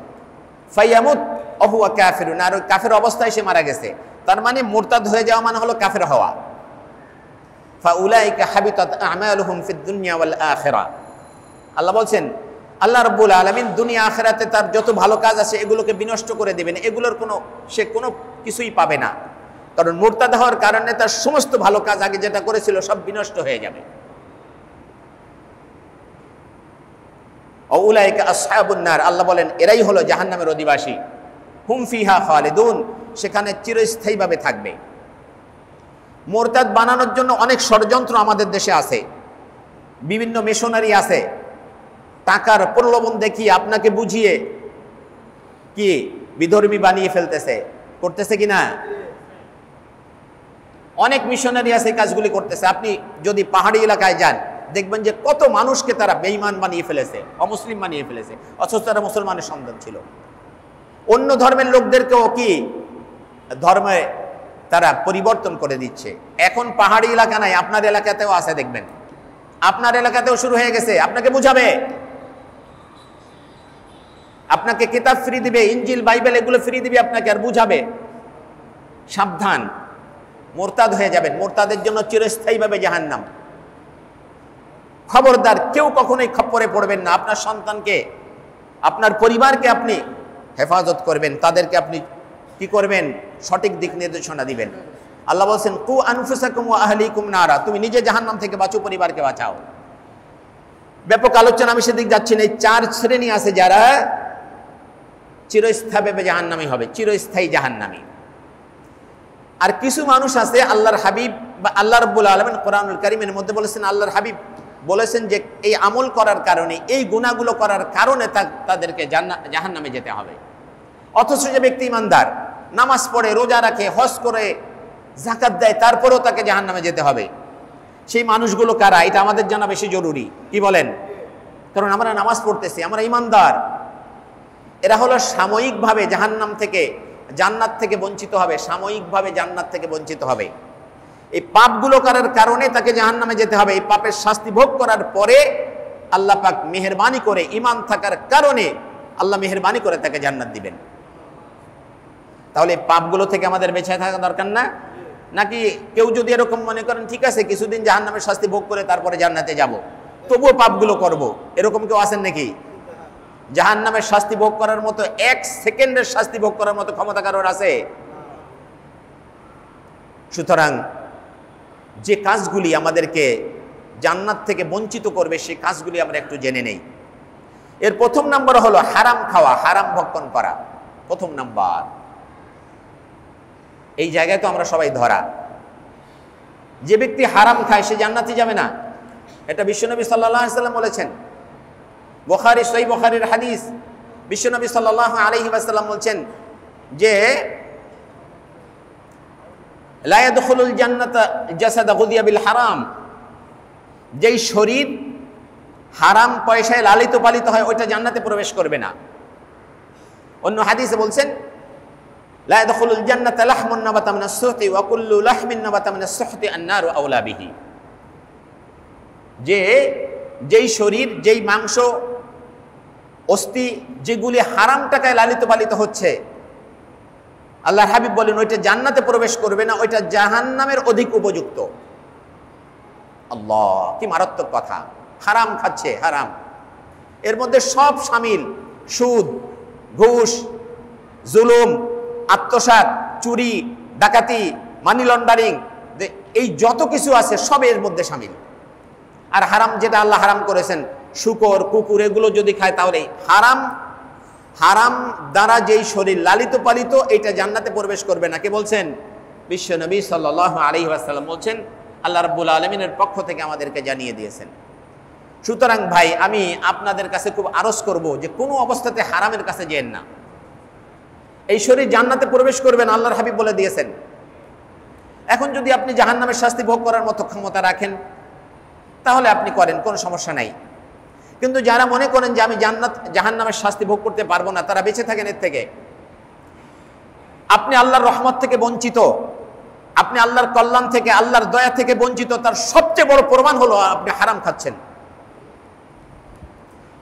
ফায়ামুত অহুয়া কাফিরুন, আর ওই কাফের অবস্থায় সে মারা গেছে, তার মানে মুরতাদ হয়ে যাওয়া মানে হলো কাফের হওয়া। ফাউলাইকা হাবিতাত আমালুহুম ফিদ দুনিয়া ওয়াল আখিরা। আল্লাহ বলছেন, আল্লাহ রাব্বুল আলামিন দুনিয়া আখিরাতে তার যত ভালো কাজ আছে এগুলোকে বিনষ্ট করে দেবেন, এগুলোর সে কোনো কিছুই পাবে না, কারণ মুরতাদ হওয়ার কারণে তার সমস্ত ভালো কাজ আগে যেটা করেছিল সব বিনষ্ট হয়ে যাবে। উলাইকা আসহাবুন নার, আল্লাহ বলেন এরাই হলো জাহান্নামের অধিবাসী। হুম ফিহা খালিদুন, সেখানে চিরস্থায়ীভাবে থাকবে। মুরতাদ বানানোর জন্য অনেক ষড়যন্ত্র আমাদের দেশে আছে, বিভিন্ন মিশনারি আছে, টাকার প্রলোভন দেখিয়ে আপনাকে বুঝিয়ে কি বিধর্মী বানিয়ে ফেলতেছে, করতেছে কিনা? অনেক মিশনারি আছে এই কাজগুলি করতেছে। আপনি যদি পাহাড়ি এলাকায় যান দেখবেন যে কত মানুষকে তারা বেঈমান বানিয়ে ফেলেছে, অমুসলিম বানিয়ে ফেলেছে, অথচ তারা মুসলমানের সন্তান ছিল। অন্য ধর্মের লোকদেরকেও কি ধর্মে তারা পরিবর্তন করে দিচ্ছে। এখন পাহাড়ি এলাকা নাই, আপনার এলাকাতেও আছে, দেখবেন আপনার এলাকাতেও শুরু হয়ে গেছে। আপনাকে বুঝাবে, আপনাকে কিতাব ফ্রি দিবে, ইনজিল বাইবেল এগুলো ফ্রি দিবে আপনাকে, আর বুঝাবে সাবধান, মুরতাদ হয়ে যাবেন, মুরতাদের জন্য চিরস্থায়ীভাবে জাহান্নাম। খবরদার কেউ কখনোই খপ্পরে পড়বেন না। আপনার সন্তানকে, আপনার পরিবারকে আপনি হেফাজত করবেন, তাদেরকে আপনি কি করবেন? সঠিক দিক নির্দেশনা দিবেন। আল্লাহ বলছেন, কু আনফুসাকুম ওয়া আহলিকুম নারা, তুমি নিজে জাহান্নাম থেকে বাঁচো, পরিবারকে বাঁচাও। ব্যাপক আলোচনা, আমি সেদিক যাচ্ছি না। এই 4 শ্রেণী আছে যারা চিরস্থায়ীভাবে জাহান্নামী হবে, চিরস্থায়ী জাহান্নামী। আর কিছু মানুষ আছে, আল্লাহর হাবিব বা আল্লাহ রাব্বুল আলামিন কোরআনুল কারীমের মধ্যে বলেছেন, আল্লাহর হাবিব বলেছেন যে এই আমল করার কারণে, এই গুনাহগুলো করার কারণে তাদেরকে জাহান্নামে যেতে হবে। অথচ যে ব্যক্তি ইমানদার, নামাজ পড়ে, রোজা রাখে, হজ করে, যাকাত দেয়, তারপরেও তাকে জাহান্নামে যেতে হবে। সেই মানুষগুলো কারা? এটা আমাদের জানা বেশি জরুরি। কি বলেন? কারণ আমরা নামাজ পড়তেছি, আমরা ইমানদার। এরা হলো সাময়িকভাবে জাহান্নাম থেকে, জান্নাত থেকে বঞ্চিত হবে, সাময়িকভাবে জান্নাত থেকে বঞ্চিত হবে। এই পাপগুলো করার কারণে তাকে জাহান্নামে যেতে হবে। এই পাপের শাস্তি ভোগ করার পরে আল্লাহ পাক মেহেরবানি করে, ঈমান থাকার কারণে আল্লাহ মেহেরবানি করে তাকে জান্নাত দিবেন। তাহলে এই পাপগুলো থেকে আমাদের বেঁচে থাকা দরকার না? নাকি কেউ যদি এরকম মনে করেন ঠিক আছে কিছুদিন জাহান্নামের শাস্তি ভোগ করে তারপরে জান্নাতে যাব, তবুও পাপগুলো করব, এরকম কেউ আছেন নাকি? জাহান্নামের শাস্তি ভোগ করার মতো, 1 সেকেন্ডের শাস্তি ভোগ করার মতো ক্ষমতা কারোর আছে? সুতরাং যে কাজগুলি আমাদেরকে জান্নাত থেকে বঞ্চিত করবে সেই কাজগুলি আমরা একটু জেনে নেই। এর প্রথম নাম্বার হলো হারাম খাওয়া, হারাম ভক্ষণ করা। প্রথম নাম্বার, এই জায়গায় তো আমরা সবাই ধরা। যে ব্যক্তি হারাম খায় সে জান্নাতে যাবে না, এটা বিশ্বনবী সাল্লাল্লাহু আলাইহি ওয়াসাল্লাম বলেছেন। বুখারী, সহিহ বুখারীর হাদিস, বিশ্বনবী সাল্লাল্লাহু আলাইহি ওয়াসাল্লাম বলছেন যে লা ইয়াদখুলুল জান্নাতা জাসাদ গুদিয়া বিল হারাম, যেই শরীর হারাম পয়সায় লালিত পালিত হয় ওইটা জান্নাতে প্রবেশ করবে না। অন্য হাদিসে বলছেন লা ইয়াদখুলুল জান্নাতা লাহমুন নাবাতা মিনাস সুহতি ওয়া কুল্লু লাহমিন নাবাতা মিনাস সুহতি আন-নারু আওলা বিহি, যে যেই শরীর, যেই মাংস, অস্থি যেগুলি হারাম টাকায় লালিত পালিত হচ্ছে, আল্লাহর হাবিব বলেন ওইটা জান্নাতে প্রবেশ করবে না, ওইটা জাহান্নামের অধিক উপযুক্ত। আল্লাহ, কি মারাত্মক কথা! হারাম খাচ্ছে, হারাম, এর মধ্যে সব শামিল, সুদ, ঘুষ, জুলুম, আত্মসাৎ, চুরি, ডাকাতি, মানি লন্ডারিং, এই যত কিছু আছে সব এর মধ্যে শামিল। আর হারাম যেটা আল্লাহ হারাম করেছেন, শূকর, কুকুর, এগুলো যদি খায় তাহলে হারাম, হারাম দ্বারা যেই শরীর লালিত পালিত এটা জান্নাতে প্রবেশ করবে না। কে বলছেন? বিশ্বনবী সাল্লাল্লাহু আলাইহি ওয়াসাল্লাম বলছেন, আল্লাহ রাব্বুল আলামিনের পক্ষ থেকে আমাদেরকে জানিয়ে দিয়েছেন। সুতরাং ভাই, আমি আপনাদের কাছে খুব আরজ করব যে কোনো অবস্থাতে হারামের কাছে যেন না। এই শরীর জান্নাতে প্রবেশ করবে না, আল্লাহর হাবিব বলে দিয়েছেন। এখন যদি আপনি জাহান্নামের শাস্তি ভোগ করার মতো ক্ষমতা রাখেন তাহলে আপনি করেন, কোনো সমস্যা নাই। কিন্তু যারা মনে করেন যে আমি জাহান্নামের শাস্তি ভোগ করতে পারবো না, তারা বেঁচে থাকেন এর থেকে। আপনি আল্লাহর রহমত থেকে বঞ্চিত, আপনি আল্লাহর কল্যাণ থেকে, আল্লাহর দয়া থেকে বঞ্চিত, তার সবচেয়ে বড় প্রমাণ হলো আপনি হারাম খাচ্ছেন।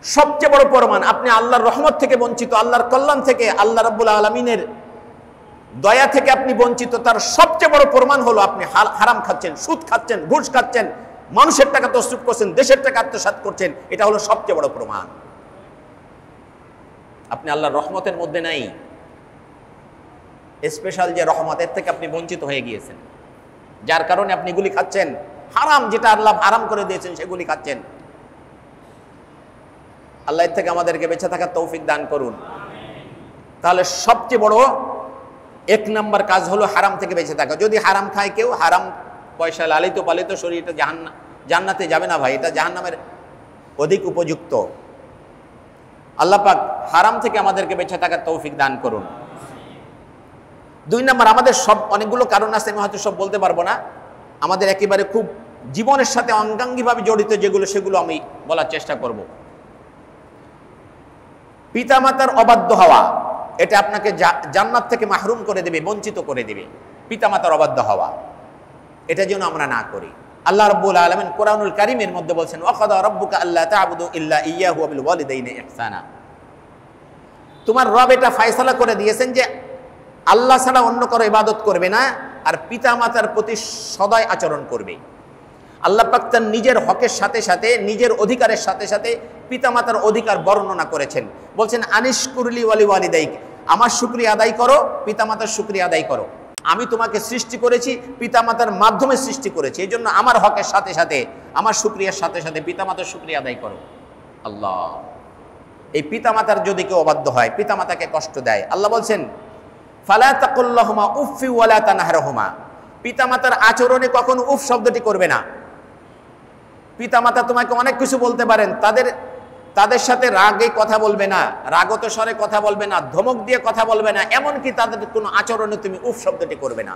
সবচেয়ে বড় প্রমাণ আপনি আল্লাহর রহমত থেকে বঞ্চিত, আল্লাহর কল্যাণ থেকে, আল্লাহ রাব্বুল আলামিনের দয়া থেকে আপনি বঞ্চিত, তার সবচেয়ে বড় প্রমাণ হলো আপনি হারাম খাচ্ছেন, সুদ খাচ্ছেন, ঘুষ খাচ্ছেন, মানুষের টাকা তসরুফ করছেন, দেশের টাকা আত্মসাৎ করছেন। এটা হলো সবচেয়ে বড় প্রমাণ আপনি আল্লাহর রহমতের মধ্যে নাই। স্পেশাল যে রহমতের থেকে আপনি বঞ্চিত হয়ে গিয়েছেন, যার কারণে আপনি এগুলি খাচ্ছেন, হারাম যেটা আল্লাহ হারাম করে দিয়েছেন সেগুলি খাচ্ছেন। আল্লাহ এর থেকে আমাদেরকে বেঁচে থাকার তৌফিক দান করুন। তাহলে সবচেয়ে বড় 1 নম্বর কাজ হলো হারাম থেকে বেঁচে থাকা। যদি হারাম খায় কেউ, হারাম পয়সা লালিত পালিত শরীরটা জান্নাতে যাবে না ভাই, এটা জাহান্নামের অধিক উপযুক্ত। আল্লাহ পাক হারাম থেকে আমাদেরকে বেঁচে থাকার তৌফিক দান করুন। 2 নম্বর, আমাদের সব অনেকগুলো কারণ আছে, আমি হয়তো সব বলতে পারবো না, আমাদের একেবারে খুব জীবনের সাথে অঙ্গাঙ্গিভাবে জড়িত যেগুলো, সেগুলো আমি বলার চেষ্টা করব। পিতামাতার অবাধ্য হওয়া, এটা আপনাকে জান্নাত থেকে মাহরুম করে দেবে, বঞ্চিত করে দেবে। পিতামাতার অবাধ্য হওয়া, এটা যেন আমরা না করি। আল্লাহ রাব্বুল আলামিন কোরআনুল কারীমের মধ্যে বলছেন, ওয়াকাদা রাব্বুকা আল্লা তা'বুদু ইল্লা ইয়্যাহু ওয়া বিল ওয়ালিদাইনি ইহসানা। তোমার রব এটা ফয়সালা করে দিয়েছেন যে আল্লাহ ছাড়া অন্য কারো ইবাদত করবে না, আর পিতামাতার প্রতি সদয় আচরণ করবে। আল্লাহ পাক তার নিজের হকের সাথে সাথে, নিজের অধিকারের সাথে সাথে পিতামাতার অধিকার বর্ণনা করেছেন। বলছেন, আনিশকুরলি ওয়ালি ওয়ালিদাইক, আমার শুকরিয়া আদায় করো, পিতামাতার শুকরিয়া আদায় করো। আমি তোমাকে সৃষ্টি করেছি, পিতামাতার মাধ্যমে সৃষ্টি করেছি, এই জন্য আমার হকের সাথে সাথে, আমার শুকরিয়ার সাথে সাথে পিতামাতার শুকরিয়া আদায় করো। আল্লাহ, এই পিতামাতার যদি কেউ অবাধ্য হয়, পিতামাতাকে কষ্ট দেয়, আল্লাহ বলছেন, ফালা তাকুল্লাহুমা উফফি ওয়ালা তানহারহুমা, পিতামাতার আচরণে কখনো উফ শব্দটি করবে না। পিতামাতা তোমাকে অনেক কিছু বলতে পারেন, তাদের সাথে রাগে কথা বলবে না, রাগত স্বরে কথা বলবে না, ধমক দিয়ে কথা বলবে না, এমনকি তাদের কোনো আচরণে তুমি উফ শব্দটি করবে না।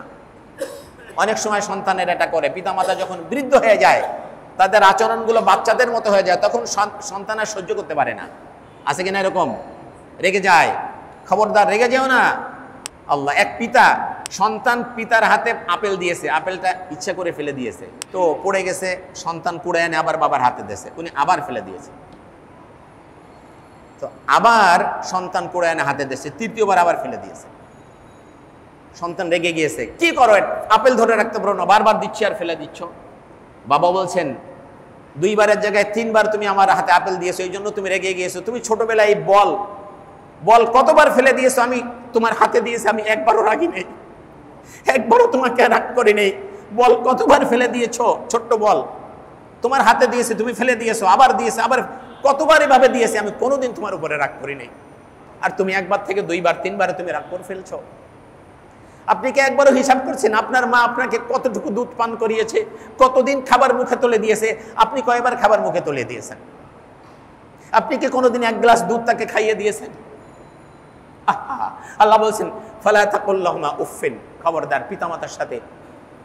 অনেক সময় সন্তানের এটা করে, পিতামাতা যখন বৃদ্ধ হয়ে যায়, তাদের আচরণগুলো বাচ্চাদের মতো হয়ে যায়, তখন সন্তান আর সহ্য করতে পারে না। আছে কিনা এরকম? রেগে যায়। খবরদার, রেগে যেও না। আল্লাহ, এক পিতা, সন্তান পিতার হাতে আপেল দিয়েছে, আপেলটা ইচ্ছা করে ফেলে দিয়েছে, তো পড়ে গেছে, সন্তান কুড়ে এনে আবার বাবার হাতে দিয়েছে, উনি আবার ফেলে দিয়েছে, তো আবার সন্তান কুড়ে এনে হাতে দিয়েছে, তৃতীয়বার আবার ফেলে দিয়েছে। সন্তান রেগে গিয়েছে, কি করো, আপেল ধরে রাখতে পারো না, বারবার দিচ্ছি আর ফেলে দিচ্ছ। বাবা বলছেন, 2 বারের জায়গায় 3 বার তুমি আমার হাতে আপেল দিয়েছো, এই জন্য তুমি রেগে গিয়েছো। তুমি ছোটবেলায় এই বল কতবার ফেলে দিয়েছো, আমি তোমার হাতে দিয়েছি, আমি একবারও রাগি নেই, একবারও তোমাকে রাগ করি নেই। বল কতবার ফেলে দিয়েছো, ছোট্ট বল তোমার হাতে দিয়েছে, তুমি ফেলে দিয়েছো, আবার দিয়েছে, আবার কতবার এভাবে দিয়েছে, আমি কোনোদিন তোমার উপরে রাগ করি নেই। আর তুমি 1 বার থেকে 2 বার 3 বারে তুমি রাগ করে ফেলছো। আপনি কি একবারও হিসাব করছেন আপনার মা আপনাকে কতটুকু দুধ পান করিয়েছে, কতদিন খাবার মুখে তুলে দিয়েছে, আপনি কয়বার খাবার মুখে তুলে দিয়েছেন? আপনি কি কোনোদিন 1 গ্লাস দুধ তাকে খাইয়ে দিয়েছেন? আল্লাহ বলছেন, ফালা তাকুল্লাহুমা উফফিন, খবরদার পিতামাতার সাথে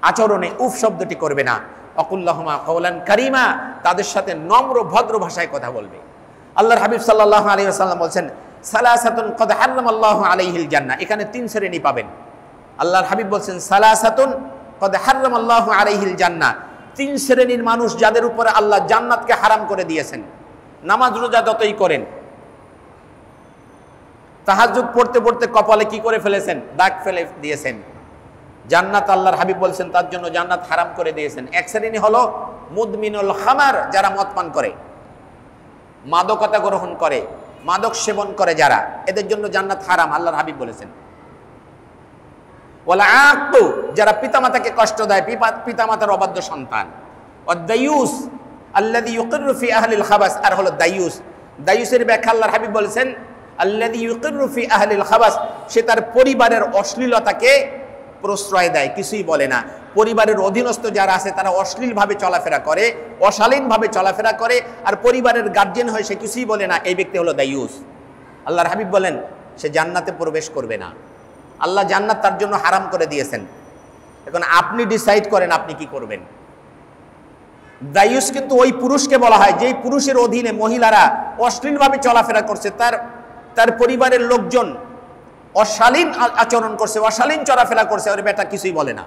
আচরণে উফ শব্দটি করবে না। আকুল্লাহুমা কওলান কারীমা, তাদের সাথে নম্র ভদ্র ভাষায় কথা বলবে। আল্লাহর হাবিব সাল্লাল্লাহু আলাইহি ওয়াসাল্লাম বলছেন, সালাসাতুন ক্বাদ হারামাল্লাহু আলাইহিল জান্নাহ, এখানে 3 শ্রেণী পাবেন। আল্লাহর হাবিব বলছেন, সালাসাতুন ক্বাদ হারামাল্লাহু আলাইহিল জান্নাহ, 3 শ্রেণীর মানুষ যাদের উপরে আল্লাহ জান্নাতকে হারাম করে দিয়েছেন। নামাজ রোজা যতই করেন, তাহাজ্জুদ পড়তে পড়তে কপালে কি করে ফেলেছেন, দাগ ফেলে দিয়েছেন, জান্নাত আল্লাহর হাবিব বলছেন তার জন্য জান্নাত হারাম করে দিয়েছেন। 1 শ্রেণী হলো মুদমিনুল খামার, যারা মদ পান করে, মাদকতা গ্রহণ করে, মাদক সেবন করে যারা, এদের জন্য জান্নাত হারাম, আল্লাহর হাবিব বলেছেন। ওয়ালা আক্তু, যারা পিতামাতাকে কষ্ট দেয়, পিতামাতার অবাধ্য সন্তান। ওয়াদায়ুস আল্লাযী ইউকিরু ফি আহলিল খাবাস, আর হলো দায়ুস। দায়ুসের ব্যাখ্যা আল্লাহর হাবিব বলেছেন, আল্লাযী ইউকিরু ফি আহলিল খাবাস, সে তার পরিবারের অশ্লীলতাকে প্রশ্রয় দেয়, কিছুই বলে না। পরিবারের অধীনস্থ যারা আছে তারা অশ্লীলভাবে চলাফেরা করে, অশালীনভাবে চলাফেরা করে, আর পরিবারের গার্জিয়ান হয়ে সে কিছুই বলে না, এই ব্যক্তি হলো দায়ুস। আল্লাহর হাবিব বলেন, সে জান্নাতে প্রবেশ করবে না, আল্লাহ জান্নাত তার জন্য হারাম করে দিয়েছেন। এখন আপনি ডিসাইড করেন আপনি কি করবেন। দায়ুস কিন্তু ওই পুরুষকে বলা হয় যেই পুরুষের অধীনে মহিলারা অশ্লীলভাবে চলাফেরা করছে, তার পরিবারের লোকজন অশালীন আচরণ করছে, অশালীন চলাফেরা করছে, ওর বেটা কিছুই বলে না।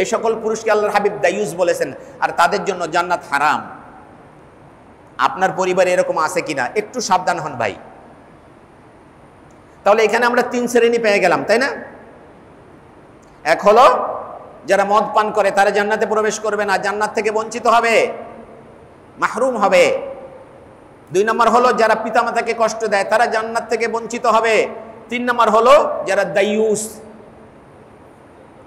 এই সকল পুরুষকে আল্লাহর হাবিব দায়ুস বলেছেন, আর তাদের জন্য জান্নাত হারাম। আপনার পরিবারে এরকম আছে কিনা একটু সাবধান হন ভাই। তাহলে এখানে আমরা 3 শ্রেণী পেয়ে গেলাম, তাই না? এক হলো যারা মদ পান করে তারা জান্নাতে প্রবেশ করবে না, জান্নাত থেকে বঞ্চিত হবে, মাহরুম হবে। 2 নম্বর হলো যারা পিতামাতাকে কষ্ট দেয় তারা জান্নাত থেকে বঞ্চিত হবে। 3 নম্বর হলো যারা দায়ুস।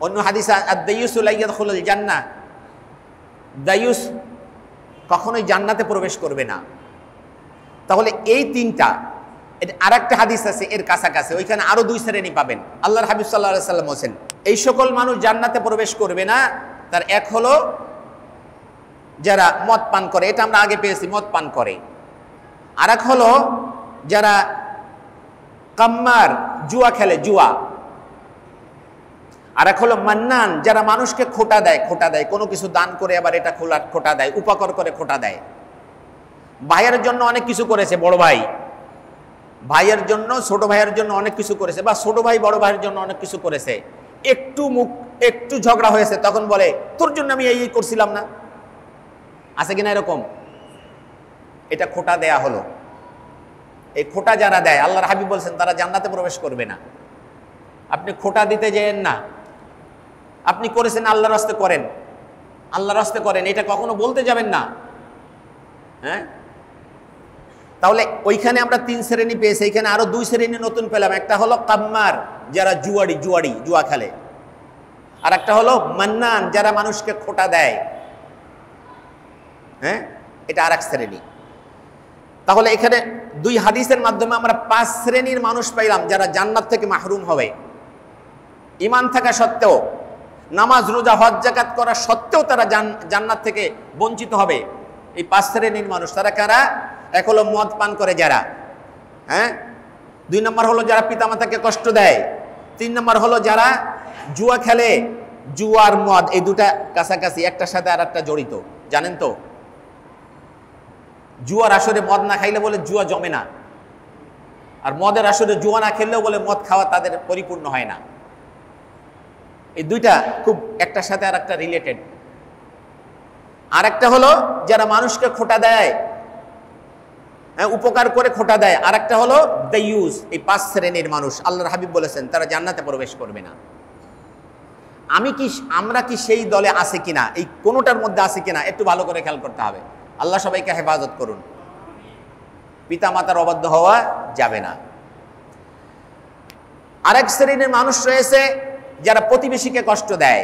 অন্য হাদিসে আদ-দায়ুসু লা ইয়াদখুলুল জান্নাহ, দায়ুস কখনোই জান্নাতে প্রবেশ করবে না। তাহলে এই 3টা, আরেকটা হাদিস আছে এর কাছাকাছি, ওইখানে আরো 2 শ্রেণী পাবেন। আল্লাহর হাবিব সাল্লাল্লাহু আলাইহি ওয়াসাল্লাম বলেন এই সকল মানুষ জান্নাতে প্রবেশ করবে না। তার এক হলো যারা মদ পান করে, এটা আমরা আগে পেয়েছি, মদ পান করে। আর এক হলো যারা কাম্মার, জুয়া খেলে, জুয়া। আর এক হলো মান্নান, যারা মানুষকে খোটা দেয়, কোনো কিছু দান করে আবার এটা খোটা দেয়, উপকার করে খোটা দেয়। ভাইয়ের জন্য অনেক কিছু করেছে, বড় ভাই ভাইয়ের জন্য, ছোট ভাইয়ের জন্য অনেক কিছু করেছে, বা ছোট ভাই বড় ভাইয়ের জন্য অনেক কিছু করেছে। একটু ঝগড়া হয়েছে, তখন বলে তোর জন্য আমি এই করছিলাম না। আছে কিনা এরকম? এটা খোটা দেয়া হলো। এই খোটা যারা দেয়, আল্লাহর হাবিব বলছেন তারা জান্নাতে প্রবেশ করবে না। আপনি খোটা দিতে যেয়েন না। আপনি করেছেন আল্লাহর রাস্তায় করেন, আল্লাহর রাস্তায় করেন, এটা কখনো বলতে যাবেন না। হ্যাঁ, তাহলে ওইখানে আমরা 3 শ্রেণী পেয়েছি, এখানে আরো 2 শ্রেণী নতুন পেলাম। একটা হলো কাম্মার, যারা জুয়া খেলে। আর একটা হলো মান্নান, যারা মানুষকে খোটা দেয়। হ্যাঁ, এটা আর এক শ্রেণী। তাহলে এখানে 2 হাদিসের মাধ্যমে আমরা 5 শ্রেণীর মানুষ পাইলাম যারা জান্নাত থেকে মাহরুম হবে। ঈমান থাকা সত্ত্বেও, নামাজ রোজা হজ যাকাত করা সত্ত্বেও তারা জান্নাত থেকে বঞ্চিত হবে। এই 5 শ্রেণীর মানুষ তারা কারা? এক হলো মদ পান করে যারা, হ্যাঁ। 2 নম্বর হলো যারা পিতামাতাকে কষ্ট দেয়। 3 নম্বর হলো যারা জুয়া খেলে। জুয়ার মদ এই দুটা কাছাকাছি, একটার সাথে আর একটা জড়িত, জানেন তো? জুয়ার আসরে মদ না খাইলে বলে জুয়া জমে না, আর মদের আসরে জুয়া না খেললেও বলে মদ খাওয়া তাদের পরিপূর্ণ হয় না। এই দুইটা খুব একটার সাথে আর একটা রিলেটেড। আর একটা হলো যারা মানুষকে খোটা দেয়, হ্যাঁ, উপকার করে খোটা দেয়। আর একটা হলো দায়ুস। এই 5 শ্রেণীর মানুষ আল্লাহর হাবিব বলেছেন তারা জান্নাতে প্রবেশ করবে না। আমরা কি সেই দলে আছে কিনা, এই কোনোটার মধ্যে আছে কিনা একটু ভালো করে খেয়াল করতে হবে। আল্লাহ সবাইকে হেফাজত করুন। পিতা মাতার অবাধ্য হওয়া যাবে না। আরেক শ্রেণীর মানুষ রয়েছে যারা প্রতিবেশীকে কষ্ট দেয়।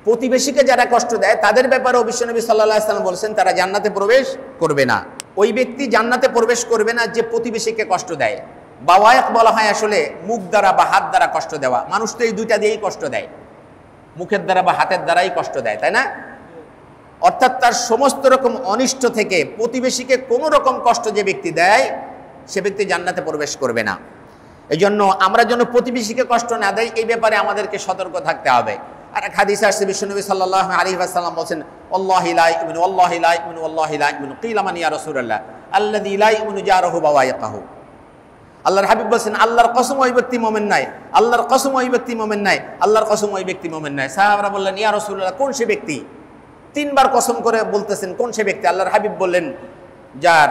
প্রতিবেশীকে যারা কষ্ট দেয় তাদের ব্যাপারেও বিশ্বনবী সাল্লাল্লাহু আলাইহি ওয়াসাল্লাম বলেছেন তারা জান্নাতে প্রবেশ করবে না। ওই ব্যক্তি জান্নাতে প্রবেশ করবে না যে প্রতিবেশীকে কষ্ট দেয়। বাওয়ায়েক বলা হয় আসলে মুখ দ্বারা বা হাত দ্বারা কষ্ট দেওয়া। মানুষ তো এই দুইটা দিয়েই কষ্ট দেয়, মুখের দ্বারা বা হাতের দ্বারাই কষ্ট দেয়, তাই না? অর্থাৎ তার সমস্ত রকম অনিষ্ট থেকে প্রতিবেশীকে কোনো রকম কষ্ট যে ব্যক্তি দেয় সে ব্যক্তি জান্নাতে প্রবেশ করবে না। এই জন্য আমরা যেন প্রতিবেশীকে কষ্ট না দেয় এই ব্যাপারে আমাদেরকে সতর্ক থাকতে হবে। আর এক হাদিসে আসছে বিশ্বনবী সাল্লাল্লাহু আলাইহি ওয়াসাল্লাম বলেন, আল্লাহি লা ইউমিনু, আল্লাহি লা ইউমিনু, আল্লাহি লা ইউমিনু। কিলা মান ইয়া রাসূলুল্লাহ? আল্লাযী লা ইউমিনু জারহু বাওয়াইকাহু। আল্লাহর হাবিব বলেন আল্লাহর কসম ওই ব্যক্তি মুমিন নয়, আল্লাহর কসম ওই ব্যক্তি মুমিন নয়, আল্লাহর কসম ওই ব্যক্তি মুমিন নয়। সাহাবারা বললেন, ইয়া রাসূলুল্লাহ, কোন সে ব্যক্তি? 3 বার কসম করে বলতেছেন কোন সে ব্যক্তি? আল্লাহর হাবিব বললেন, যার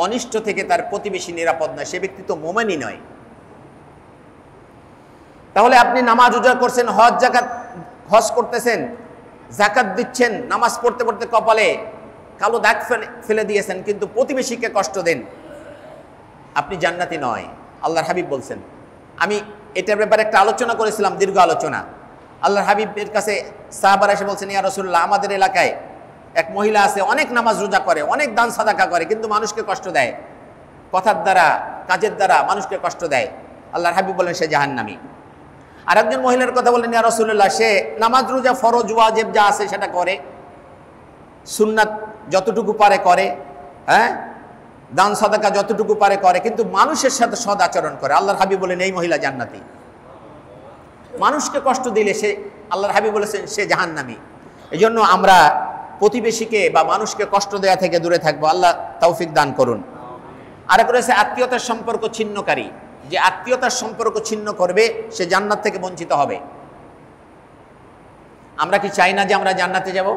অনিষ্ট থেকে তার প্রতিবেশী নিরাপদ নয় সে ব্যক্তি তো মুমিনই নয়। তাহলে আপনি নামাজ রোজা করছেন, হজ করতেছেন, যাকাত দিচ্ছেন, নামাজ পড়তে পড়তে কপালে কালো দাগ ফেলে দিয়েছেন, কিন্তু প্রতিবেশীকে কষ্ট দেন, আপনি জান্নাতি নয়। আল্লাহর হাবিব বলছেন। আমি এটার ব্যাপারে একটা আলোচনা করেছিলাম, দীর্ঘ আলোচনা। আল্লাহর হাবিবের কাছে সাহাবারা এসে বলছেন, ইয়া রাসূলুল্লাহ, আমাদের এলাকায় এক মহিলা আছে, অনেক নামাজ রোজা করে, অনেক দান সাদাকা করে, কিন্তু মানুষকে কষ্ট দেয়, কথার দ্বারা কাজের দ্বারা মানুষকে কষ্ট দেয়। আল্লাহর হাবিব বলেন সে জাহান্নামী। আর একজন মহিলার কথা বললেন, ইয়া রাসূলুল্লাহ, সে নামাজ রোজা ফরজ ওয়াজিব যা আছে সেটা করে, সুন্নাত যতটুকু পারে করে, হ্যাঁ, দান সাদাকা যতটুকু পারে করে, কিন্তু মানুষের সাথে সদ আচরণ করে। আল্লাহর হাবিব বলেন এই মহিলা জান্নাতি। মানুষকে কষ্ট দিলে সে, আল্লাহর হাবিব বলেছেন সে জাহান্নামী। এই জন্য আমরা প্রতিবেশীকে বা মানুষকে কষ্ট দেওয়া থেকে দূরে থাকবো। আল্লাহ তৌফিক দান করুন। আরেক রয়েছে আত্মীয়তার সম্পর্ক ছিন্নকারী। যে আত্মীয়তার সম্পর্ক ছিন্ন করবে সে জান্নাত থেকে বঞ্চিত হবে। আমরা কি চাই না যে আমরা জান্নাতে যাব?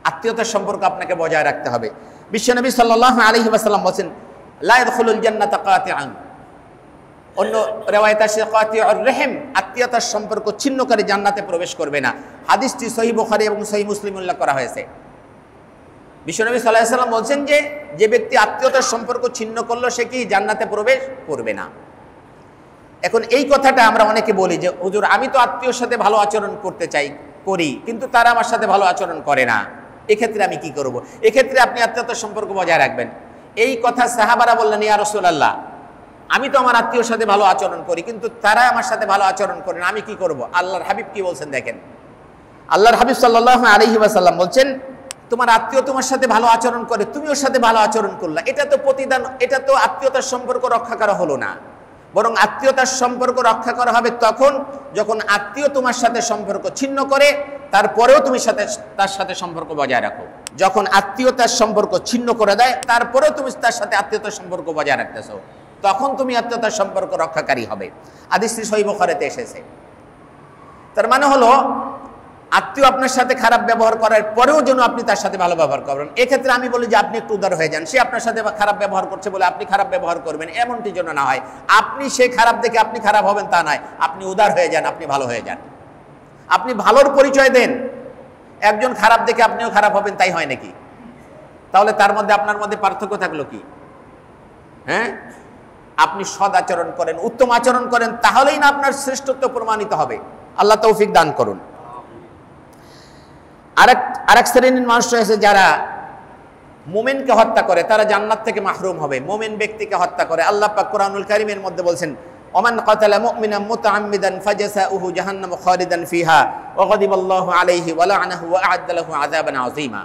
আত্মীয়তার সম্পর্ক আপনাকে বজায় রাখতে হবে। বিশ্বনবী সাল্লাল্লাহু আলাইহি ওয়াসাল্লাম বলেন লা ইয়াদখুলুল জান্নাতা কাতিআন, অন্য রিওয়ায়াত আছে কাতিউর রহিম, আত্মীয়তার সম্পর্ক ছিন্নকারী জান্নাতে প্রবেশ করবে না। হাদিসটি সহিহ বুখারী এবং সহিহ মুসলিম উল্লেখ করা হয়েছে। বিশ্বনবী সাল্লাল্লাহু আলাইহি ওয়াসাল্লাম বলছেন যে ব্যক্তি আত্মীয়তার সম্পর্ক ছিন্ন করলো সে কি জান্নাতে প্রবেশ করবে না। এখন এই কথাটা আমরা অনেকে বলি যে হুজুর আমি তো আত্মীয়র সাথে ভালো আচরণ করতে চাই, করি, কিন্তু তারা আমার সাথে ভালো আচরণ করে না, এক্ষেত্রে আমি কি করব? এক্ষেত্রে আপনি আত্মীয়তার সম্পর্ক বজায় রাখবেন। এই কথা সাহাবারা বললেন, ইয়া রাসূলুল্লাহ, আমি তো আমার আত্মীয়র সাথে ভালো আচরণ করি, কিন্তু তারা আমার সাথে ভালো আচরণ করে না, আমি কি করব? আল্লাহর হাবিব কি বলছেন দেখেন। আল্লাহর হাবিব সাল্লাল্লাহু আলাইহি ওয়াসাল্লাম বলছেন, তোমার আত্মীয় তোমার সাথে ভালো আচরণ করে, তুমি ওর সাথে ভালো আচরণ করলা, এটা তো প্রতিদান, এটা তো আত্মীয়তার সম্পর্ক রক্ষা করা হলো না। বরং আত্মীয়তার সম্পর্ক রক্ষা করা হবে তখন যখন আত্মীয় তোমার সাথে সম্পর্ক ছিন্ন করে, তারপরেও তুমি তার সাথে সম্পর্ক বজায় রাখো। যখন আত্মীয়তার সম্পর্ক ছিন্ন করে দেয় তারপরেও তুমি তার সাথে আত্মীয়তার সম্পর্ক বজায় রাখতেছো, তখন তুমি আত্মীয়তার সম্পর্ক রক্ষাকারী হবে। হাদিসটি সহিহ বুখারীতে এসেছে। তার মানে হলো আত্মীয় আপনার সাথে খারাপ ব্যবহার করার পরেও যেন আপনি তার সাথে ভালো ব্যবহার করবেন। এক্ষেত্রে আমি বলি যে আপনি একটু উদার হয়ে যান। সে আপনার সাথে খারাপ ব্যবহার করছে বলে আপনি খারাপ ব্যবহার করবেন, এমনটি যেন না হয়। আপনি সে খারাপ দেখে আপনি খারাপ হবেন তা নয়, আপনি উদার হয়ে যান, আপনি ভালো হয়ে যান, আপনি ভালোর পরিচয় দেন। একজন খারাপ দেখে আপনিও খারাপ হবেন তাই হয় নাকি? তাহলে তার মধ্যে আপনার মধ্যে পার্থক্য থাকলো কি? হ্যাঁ, আপনি সৎ আচরণ করেন, উত্তম আচরণ করেন, তাহলেই না আপনার শ্রেষ্ঠত্ব প্রমাণিত হবে। আল্লাহ তৌফিক দান করুন। আরেক শ্রেণীর মানুষ রয়েছে যারা মুমিনকে হত্যা করে, তারা জান্নাত থেকে মাহরুম হবে। মুমিন ব্যক্তিকে হত্যা করে, আল্লাহ পাক কোরআনুল কারীমের মধ্যে বলছেন, ওমান কাতালা মুমিনান মুতাআম্মিদান ফাজাসাউহু জাহান্নাম খালিদান ফিহা ওয়া গাদিবাল্লাহু আলাইহি ওয়া লা'নাহু ওয়া আ'আদ্দা লাহু আযাবান আযীমা।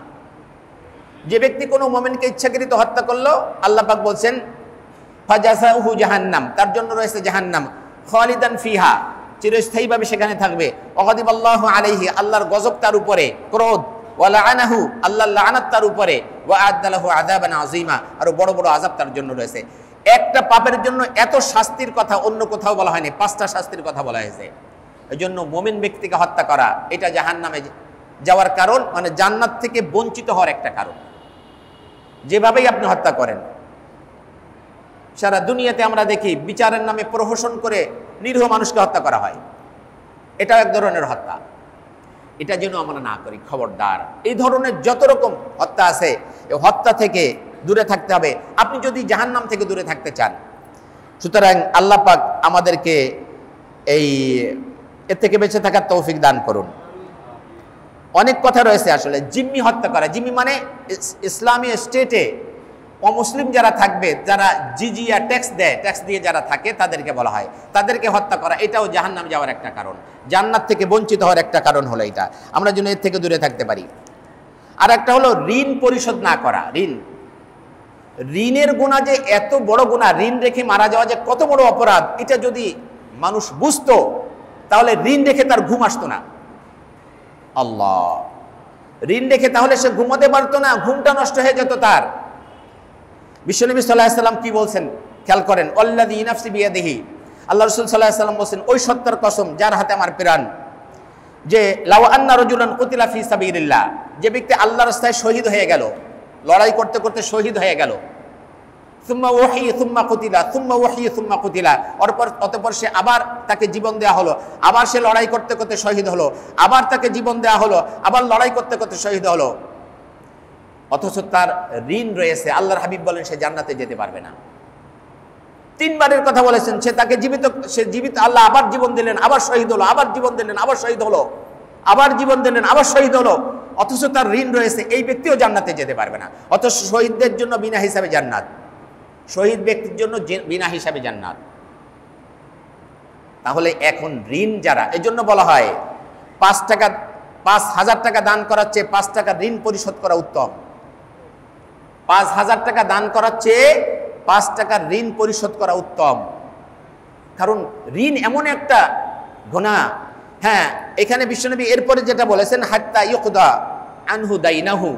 যে ব্যক্তি কোনো মুমিনকে ইচ্ছাকৃত হত্যা করলো, আল্লাহ পাক বলছেন ফাজাসাউহু জাহান্নাম, তার জন্য রয়েছে জাহান্নাম, খালিদান ফিহা, চিরস্থায়ীভাবে সেখানে থাকবে। ওয়াগাদিবাল্লাহু আলাইহি, আল্লাহর গজব তার উপরে, ক্রোধ, ওয়া লা'নাহু, আল্লাহর লা'নাত তার উপরে, ওয়া আ'আদ্দা লাহু আযাবান আযীমা, আর বড় বড় আযাব তার জন্য রয়েছে। একটা পাপের জন্য এত শাস্তির কথা অন্য কোথাও বলা হয়নি, 5টা শাস্তির কথা বলা হয়েছে। এজন্য মুমিন ব্যক্তিকে হত্যা করা এটা জাহান্নামে যাওয়ার কারণ, মানে জান্নাত থেকে বঞ্চিত হওয়ার একটা কারণ। যেভাবেই আপনি হত্যা করেন, সারা দুনিয়াতে আমরা দেখি বিচারের নামে প্রহসন করে নিরীহ মানুষকে হত্যা করা হয়, এটাও এক ধরনের হত্যা। এটা যেন আমরা না করি, খবরদার। এই ধরনের যত রকম হত্যা আছে, এই হত্যা থেকে দূরে থাকতে হবে আপনি যদি জাহান্নাম থেকে দূরে থাকতে চান। সুতরাং আল্লাহ পাক আমাদেরকে এর থেকে বেঁচে থাকার তৌফিক দান করুন। অনেক কথা রয়েছে আসলে। জিম্মি হত্যা করা, জিম্মি মানে ইসলামী স্টেটে অমুসলিম যারা থাকবে, যারা জিজিয়া ট্যাক্স দেয়, ট্যাক্স দিয়ে যারা থাকে তাদেরকে বলা হয়, তাদেরকে হত্যা করা এটাও জাহান্নাম যাওয়ার একটা কারণ, জান্নাত থেকে বঞ্চিত হওয়ার একটা কারণ হলো এটা। আমরা যেন এর থেকে দূরে থাকতে পারি। আর একটা হলো ঋণ পরিশোধ না করা। ঋণের গুনাহ যে এত বড় গুনাহ, ঋণ রেখে মারা যাওয়া যে কত বড় অপরাধ, এটা যদি মানুষ বুঝতো তাহলে ঋণ রেখে তার ঘুম আসতো না। আল্লাহ, ঋণ রেখে তাহলে সে ঘুমাতে পারতো না, ঘুমটা নষ্ট হয়ে যেত তার। বিশ্বনবী সাল্লাল্লাহু আলাইহি ওয়াসাল্লাম কি বলছেন খেয়াল করেন, আল্লাযী নাফসি বিয়াদিহি, আল্লাহ রাসূল সাল্লাল্লাহু আলাইহি ওয়াসাল্লাম বলেন, ওই সত্তার কসম যার হাতে আমার প্রাণ, যে লাউ আন্না রাজুলান কুতিলা ফি সাবিলিল্লাহ, যে ব্যক্তি আল্লাহর রাস্তায় শহীদ হয়ে গেল, লড়াই করতে করতে শহীদ হয়ে গেল, সুম্মা ওয়াহি সুম্মা কুতিলা, সুম্মা ওয়াহি সুম্মা কুতিলা, অতঃপর সে আবার তাকে জীবন দেওয়া হলো, আবার সে লড়াই করতে করতে শহীদ হলো, আবার তাকে জীবন দেওয়া হলো, আবার লড়াই করতে করতে শহীদ হলো, অথচ তার ঋণ রয়েছে। আল্লাহর হাবিব বলেন সে জান্নাতে যেতে পারবে না। 3 বারের কথা বলেছেন, সে তাকে জীবিত, আল্লাহ আবার জীবন দিলেন, আবার শহীদ হলো, আবার জীবন দিলেন, আবার শহীদ হলো, আবার জীবন দিলেন, আবার শহীদ হলো, অথচ তার ঋণ রয়েছে। এই ব্যক্তিও জান্নাতে যেতে পারবে না। অথচ শহীদদের জন্য বিনা হিসাবে জান্নাত, শহীদ ব্যক্তির জন্য বিনা হিসাবে জান্নাত। তাহলে এখন ঋণ যারা, এই জন্য বলা হয় 5,000 টাকা দান করার চেয়ে 5 টাকা ঋণ পরিশোধ করা উত্তম। 5,000 টাকা দান করার চেয়ে 5 টাকার ঋণ পরিশোধ করা উত্তম। কারণ ঋণ এমন একটা গুনাহ। হ্যাঁ, এখানে বিশ্বনবী এরপরে যেটা বলেছেন, হাত্তা ইউকদা আনহু দাইনাহু,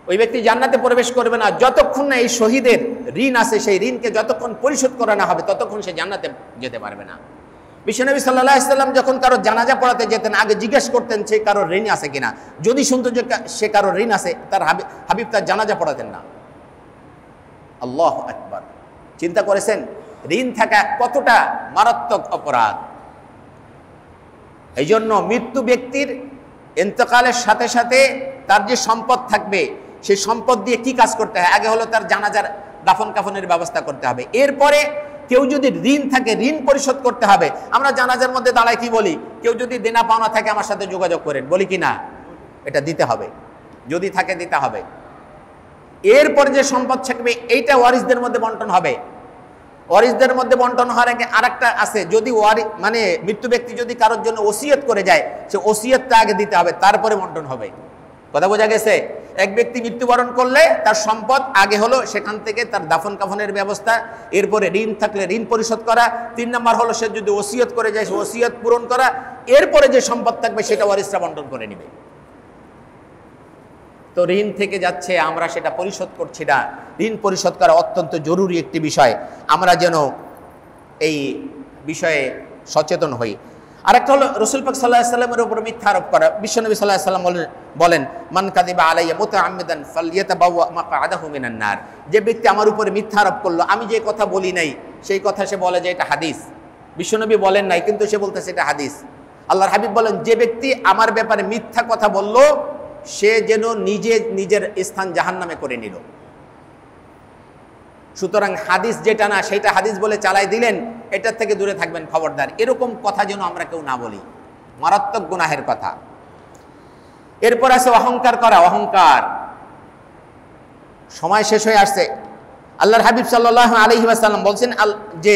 ওই ব্যক্তি জান্নাতে প্রবেশ করবে না যতক্ষণ না এই শহীদের ঋণ আছে, সেই ঋণকে যতক্ষণ পরিশোধ করা না হবে ততক্ষণ সে জান্নাতে যেতে পারবে না। বিশ্বনবী সাল্লাল্লাহু আলাইহি সাল্লাম যখন কারো জানাজা পড়াতে যেতেন আগে জিজ্ঞেস করতেন সে কারো ঋণ আছে কিনা। যদি শুনতো যে সে কারো ঋণ আছে, তার হাবিব তার জানাজা পড়াতেন না। আল্লাহু আকবার! চিন্তা করেছেন ঋণ থাকা কতটা মারাত্মক অপরাধ। এই জন্য মৃত্যু ব্যক্তির ইন্তেকালের সাথে সাথে তার যে সম্পদ থাকবে সেই সম্পদ দিয়ে কি কাজ করতে হয়? আগে হলো তার জানাজার দাফন কাফনের ব্যবস্থা করতে হবে। এরপরে কেউ যদি ঋণ থাকে ঋণ পরিশোধ করতে হবে। আমরা জানাজার মধ্যে দাঁড়ায় কি বলি? কেউ যদি দেনা পাওনা থাকে আমার সাথে যোগাযোগ করেন, বলি কি না? এটা দিতে হবে, যদি থাকে দিতে হবে। এরপরে যে সম্পদ থাকবে এইটা ওয়ারিসদের মধ্যে বন্টন হবে। ওয়ারিসদের মধ্যে বন্টন হওয়ার আগে আরেকটা আছে, যদি মানে মৃত্যু ব্যক্তি যদি কারোর জন্য ওসিয়ত করে যায়, সে ওসিয়তটা আগে দিতে হবে, তারপরে বন্টন হবে। কথা বোঝা গেছে? এক ব্যক্তি মৃত্যুবরণ করলে তার সম্পদ আগে হলো সেখান থেকে তার দাফন কাফনের ব্যবস্থা, এরপরে ঋণ থাকলে ঋণ পরিশোধ করা, 3 নম্বর হলো সে যদি ওসিয়ত করে যায় সে ওসিয়ত পূরণ করা, এরপরে যে সম্পদ থাকবে সেটা ওয়ারিসরা বন্টন করে নেবে। তো ঋণ থেকে যাচ্ছে, আমরা সেটা পরিশোধ করছি না। ঋণ পরিশোধ করা অত্যন্ত জরুরি একটি বিষয়, আমরা যেন এই বিষয়ে সচেতন হই। আরেকটা হলো রাসূল পাক সাল্লাল্লাহু আলাইহি ওয়াসাল্লামের উপর মিথ্যা আরোপ করা। বিশ্বনবী সাল্লাল্লাহু আলাইহি ওয়াসাল্লাম বলেন, মান কাযিবা আলাইয়া মুতাআম্মিদান ফালইয়াতাবাওয়া মাকআদাহু মিনান নার। যে ব্যক্তি আমার উপরে মিথ্যা আরোপ করলো, আমি যে কথা বলি নাই সেই কথা সে বলে যে এটা হাদিস। বিশ্বনবী বলেন নাই কিন্তু সে বলতেছে এটা হাদিস। আল্লাহর হাবিব বলেন, যে ব্যক্তি আমার ব্যাপারে মিথ্যা কথা বলল সে যেন নিজের স্থান জাহান্নামে করে নিল। সুতরাং হাদিস যেটা না সেটা হাদিস বলে চালাই দিলেন, এটার থেকে দূরে থাকবেন, খবরদার। এরকম কথা যেন আমরা কেউ না বলি, মারাত্মক গুনাহের কথা। এরপর আছে অহংকার করা। অহংকার, সময় শেষ হয়ে আসছে। আল্লাহর হাবিব সাল্লাল্লাহু আলাইহি ওয়াসাল্লাম বলছেন যে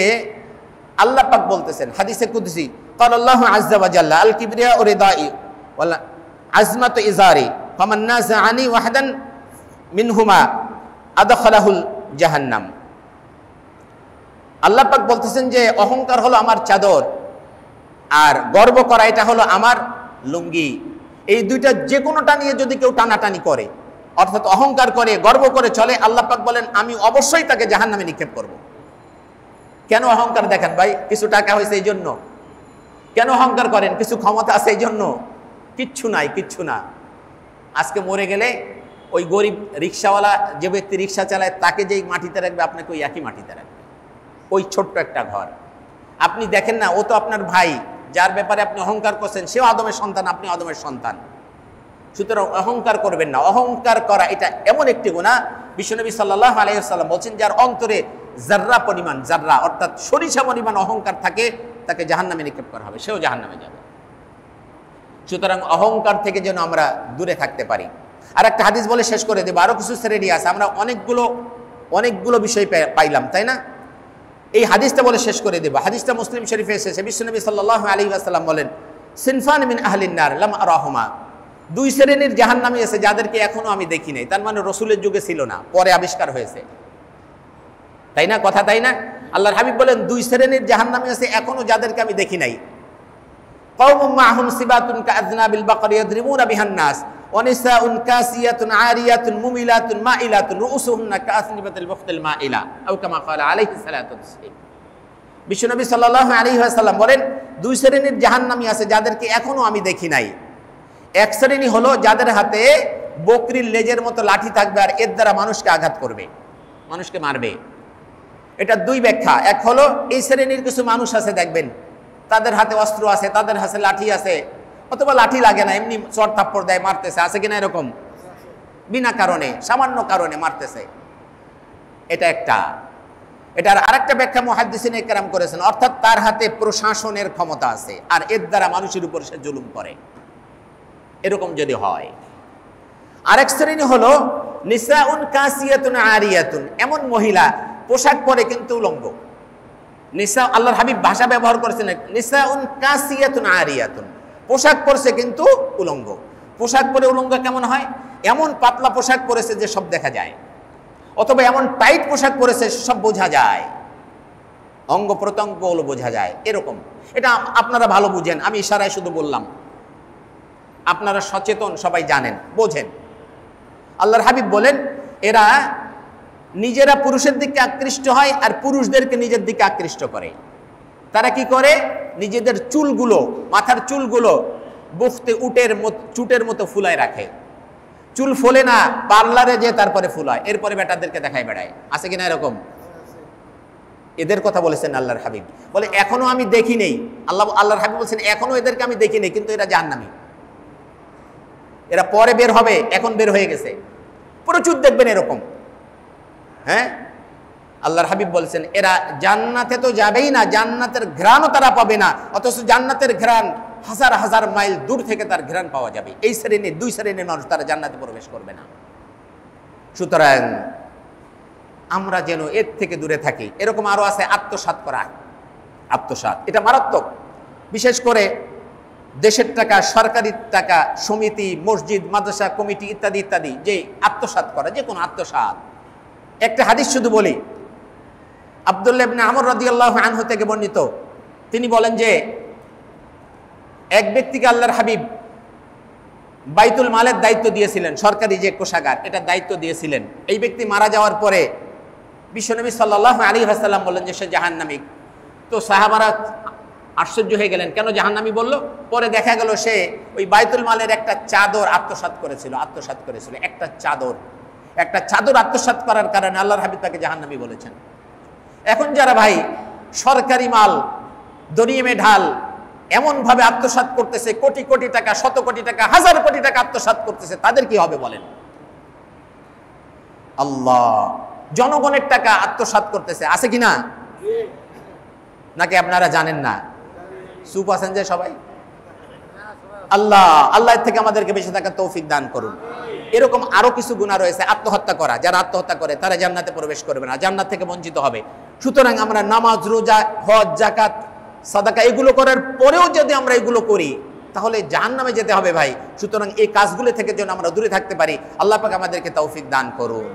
আল্লাহ পাক বলতেছেন হাদিসে কুদসি, ক্বালাল্লাহু আযজা ওয়া জাল্লা আল কিবরিয়াউ রিদাই ওয়াল আজমাতু ইজারি ফামান নাযাআনি ওয়াহদান মিনহুমা আদখালাহুল জাহান্নাম। আল্লাহ পাক বলতেছেন যে অহংকার হলো আমার চাদর আর গর্ব করা এটা হলো আমার লুঙ্গি। এই দুইটা যে কোনোটা নিয়ে যদি কেউ টানাটানি করে, অর্থাৎ অহংকার করে গর্ব করে চলে, আল্লাহ পাক বলেন আমি অবশ্যই তাকে জাহান্নামে নিক্ষেপ করব। কেন অহংকার দেখেন ভাই? কিছু টাকা হয়েছে এই জন্য? কেন অহংকার করেন? কিছু ক্ষমতা আছে এই জন্য? কিচ্ছু নাই, কিচ্ছু না। আজকে মরে গেলে ওই গরিব রিক্সাওয়ালা যে ব্যক্তি রিক্সা চালায় তাকে যেই মাটিতে রাখবে আপনাকে ওই একই মাটিতে রাখবে, ওই ছোট্ট একটা ঘর। আপনি দেখেন না, ও তো আপনার ভাই, যার ব্যাপারে আপনি অহংকার করছেন সেও আদমের সন্তান, আপনি আদমের সন্তান। সুতরাং অহংকার করবেন না। অহংকার করা এটা এমন একটি গুনাহ, বিশ্বনবী সাল্লাল্লাহু আলাইহি ওয়াসাল্লাম বলছেন যার অন্তরে জাররা পরিমাণ, জাররা অর্থাৎ সরিষা পরিমাণ অহংকার থাকে তাকে জাহান্নামে নিক্ষেপ করা হবে, সেও জাহান্নামে যাবে। সুতরাং অহংকার থেকে যেন আমরা দূরে থাকতে পারি। আর একটা হাদিস বলে শেষ করে দেবো, আরো কিছু শ্রেণী আছে, আমরা অনেকগুলো বিষয় পাইলাম, তাই না? এই হাদিসটা বলে শেষ করে দেবো। হাদিসটা মুসলিম শরীফে এসেছে। বিশ্বনবী সাল্লাল্লাহু আলাইহি ওয়াসাল্লাম বলেন, সিনফান মিন আহলিন নার লাম আরাহুমা। 2 শ্রেণীর জাহান্নামী আছে যাদেরকে এখনো আমি দেখি নাই। তার মানে রসুলের যুগে ছিল না, পরে আবিষ্কার হয়েছে, তাই না? কথা তাই না? আল্লাহর হাবিব বলেন 2 শ্রেণীর জাহান্নামী আছে এখনো যাদেরকে আমি দেখি নাই। কওমুম মা'হুম সিবাতুন কা'আযনাবিল বাকরি ইয়াদরিবুনা বিহান নাস ওয়া নিসাউন কাসিয়াতুন আরিয়াতুন মুমিলাতুন মাইলাতুন রুউসুহুন্না কা'আসনিবাতিল বুখতিল মাইলা আও কামা ক্বালা আলাইহিস সালাতু ওয়াসসালাম। বিশ্বনবী সাল্লাল্লাহু আলাইহি ওয়াসাল্লাম বলেন 2 শ্রেণীর জাহান্নামী আছে যাদেরকে এখনো আমি দেখি নাই। এক শ্রেণী হলো যাদের হাতে বকরির লেজের মতো লাঠি থাকবে আর এর দ্বারা মানুষকে আঘাত করবে, মানুষকে মারবে। এটা 2 ব্যাখ্যা। এক হলো এই শ্রেণীর কিছু মানুষ আছে দেখবেন তাদের হাতে অস্ত্র আছে, তাদের হাতে লাঠি আছে, অথবা লাঠি লাগে না, এমনি চড় থাপ্পড় দেয়, মারতেছে, আছে কিনা এরকম? বিনা কারণে, সামান্য কারণে মারতেছে, এটা একটা। এটার আরেকটা ব্যাখ্যা মুহাদ্দিসিনে কেরাম করেছেন, অর্থাৎ তার হাতে প্রশাসনের ক্ষমতা আছে আর এর দ্বারা মানুষের উপর সে জুলুম করে, এরকম যদি হয়। আরেক শ্রেণী হলো নিসাউন কাসিয়াতুন আরিয়াতুন, এমন মহিলা পোশাক পরে কিন্তু উলঙ্গ। নিসা, আল্লাহর হাবিব ভাষা ব্যবহার করেছেন নিসাউন কাসিয়াতুন আরিয়াতুন, পোশাক পরছে কিন্তু উলঙ্গ। পোশাক পরে উলঙ্গ কেমন হয়? এমন পাতলা পোশাক পরেছে যে সব দেখা যায়, অথবা এমন টাইট পোশাক পরেছে সব বোঝা যায়, অঙ্গ প্রত্যঙ্গগুলো বোঝা যায়, এরকম। এটা আপনারা ভালো বুঝেন, আমি ইশারায় শুধু বললাম, আপনারা সচেতন, সবাই জানেন, বোঝেন। আল্লাহর হাবিব বলেন এরা নিজেরা পুরুষের দিকে আকৃষ্ট হয় আর পুরুষদেরকে নিজের দিকে আকৃষ্ট করে। তারা কি করে? নিজেদের চুলগুলো, মাথার চুলগুলো বুখতে চুটের মতো ফুলায় রাখে। চুল ফোলে না, পার্লারে যে তারপরে ফুলায়, এরপরে বেটাদেরকে দেখায় বেড়ায়। আছে কিনা এরকম? এদের কথা বলেছেন আল্লাহর হাবিব, বলে এখনো আমি দেখি নেই। আল্লাহর হাবিব বলছেন এখনো এদেরকে আমি দেখি নেই, কিন্তু এরা জাহান্নামী। এরা পরে বের হবে, এখন বের হয়ে গেছে। প্রচুর দেখবেন এরকম। হ্যাঁ, আল্লাহর হাবিব বলছেন এরা জান্নাতে তো যাবেই না, জান্নাতের ঘ্রাণও তারা পাবে না, অথচ জান্নাতের ঘ্রাণ হাজার হাজার মাইল দূর থেকে তার ঘ্রাণ পাওয়া যাবে। এই শ্রেণীর, দুই শ্রেণীর মানুষ তারা জান্নাতে প্রবেশ করবে না। সুতরাং আমরা যেন এর থেকে দূরে থাকি। এরকম আরো আছে আত্মসাৎ করা। আত্মসাৎ এটা মারাত্মক। বিশেষ করে দেশের টাকা, সরকারি টাকা, সমিতি, মসজিদ, মাদ্রাসা কমিটি ইত্যাদি ইত্যাদি, যে আত্মসাৎ করা, যে কোনো আত্মসাৎ। একটা হাদিস শুধু বলি, আব্দুল্লাহ ইবনে আমর রাদিয়াল্লাহু আনহু থেকে বর্ণিত। তিনি বলেন যে এক ব্যক্তিকে আল্লাহর হাবিব বাইতুল মালের দায়িত্ব দিয়েছিলেন, সরকারি যে কোষাগার, এটা দায়িত্ব দিয়েছিলেন। এই ব্যক্তি মারা যাওয়ার পরে বিশ্বনবী সাল্লাল্লাহু আলাইহি ওয়াসাল্লাম বললেন যে সে জাহান্নামী। তো সাহাবারা আশ্চর্য হয়ে গেলেন, কেন জাহান্নামী বললো? পরে দেখা গেল সে ওই বাইতুল মালের একটা চাদর আত্মসাৎ করেছিল। একটা চাদর আত্মসাৎ করার কারণে আল্লাহর হাবিব তাকে জাহান্নামী বলেছেন। এখন যারা ভাই সরকারি মাল দরিয়ে ঢাল এমন ভাবে আত্মসাৎ করতেছে, কোটি কোটি টাকা, শত কোটি টাকা, হাজার কোটি টাকা আত্মসাৎ করতেছে, তাদের কি হবে বলেন? আল্লাহ জনগণের টাকা আত্মসাৎ করতেছে, আছে কিনা? নাকি আপনারা জানেন না? চুপ আছেন যে সবাই? আল্লাহ থেকে আমাদেরকে বেঁচে থাকার তৌফিক দান করুন। এরকম আরো কিছু গুনাহ রয়েছে। আত্মহত্যা করা, যারা আত্মহত্যা করে তারা জান্নাতে প্রবেশ করবে না, জান্নাত থেকে বঞ্চিত হবে। সুতরাং আমরা নামাজ, রোজা, হজ, যাকাত, সাদাকা এগুলো করার পরেও যদি আমরা এগুলো করি তাহলে জাহান্নামে যেতে হবে ভাই। সুতরাং এই কাজগুলো থেকে যেন আমরা দূরে থাকতে পারি, আল্লাহ পাক আমাদেরকে তৌফিক দান করুন।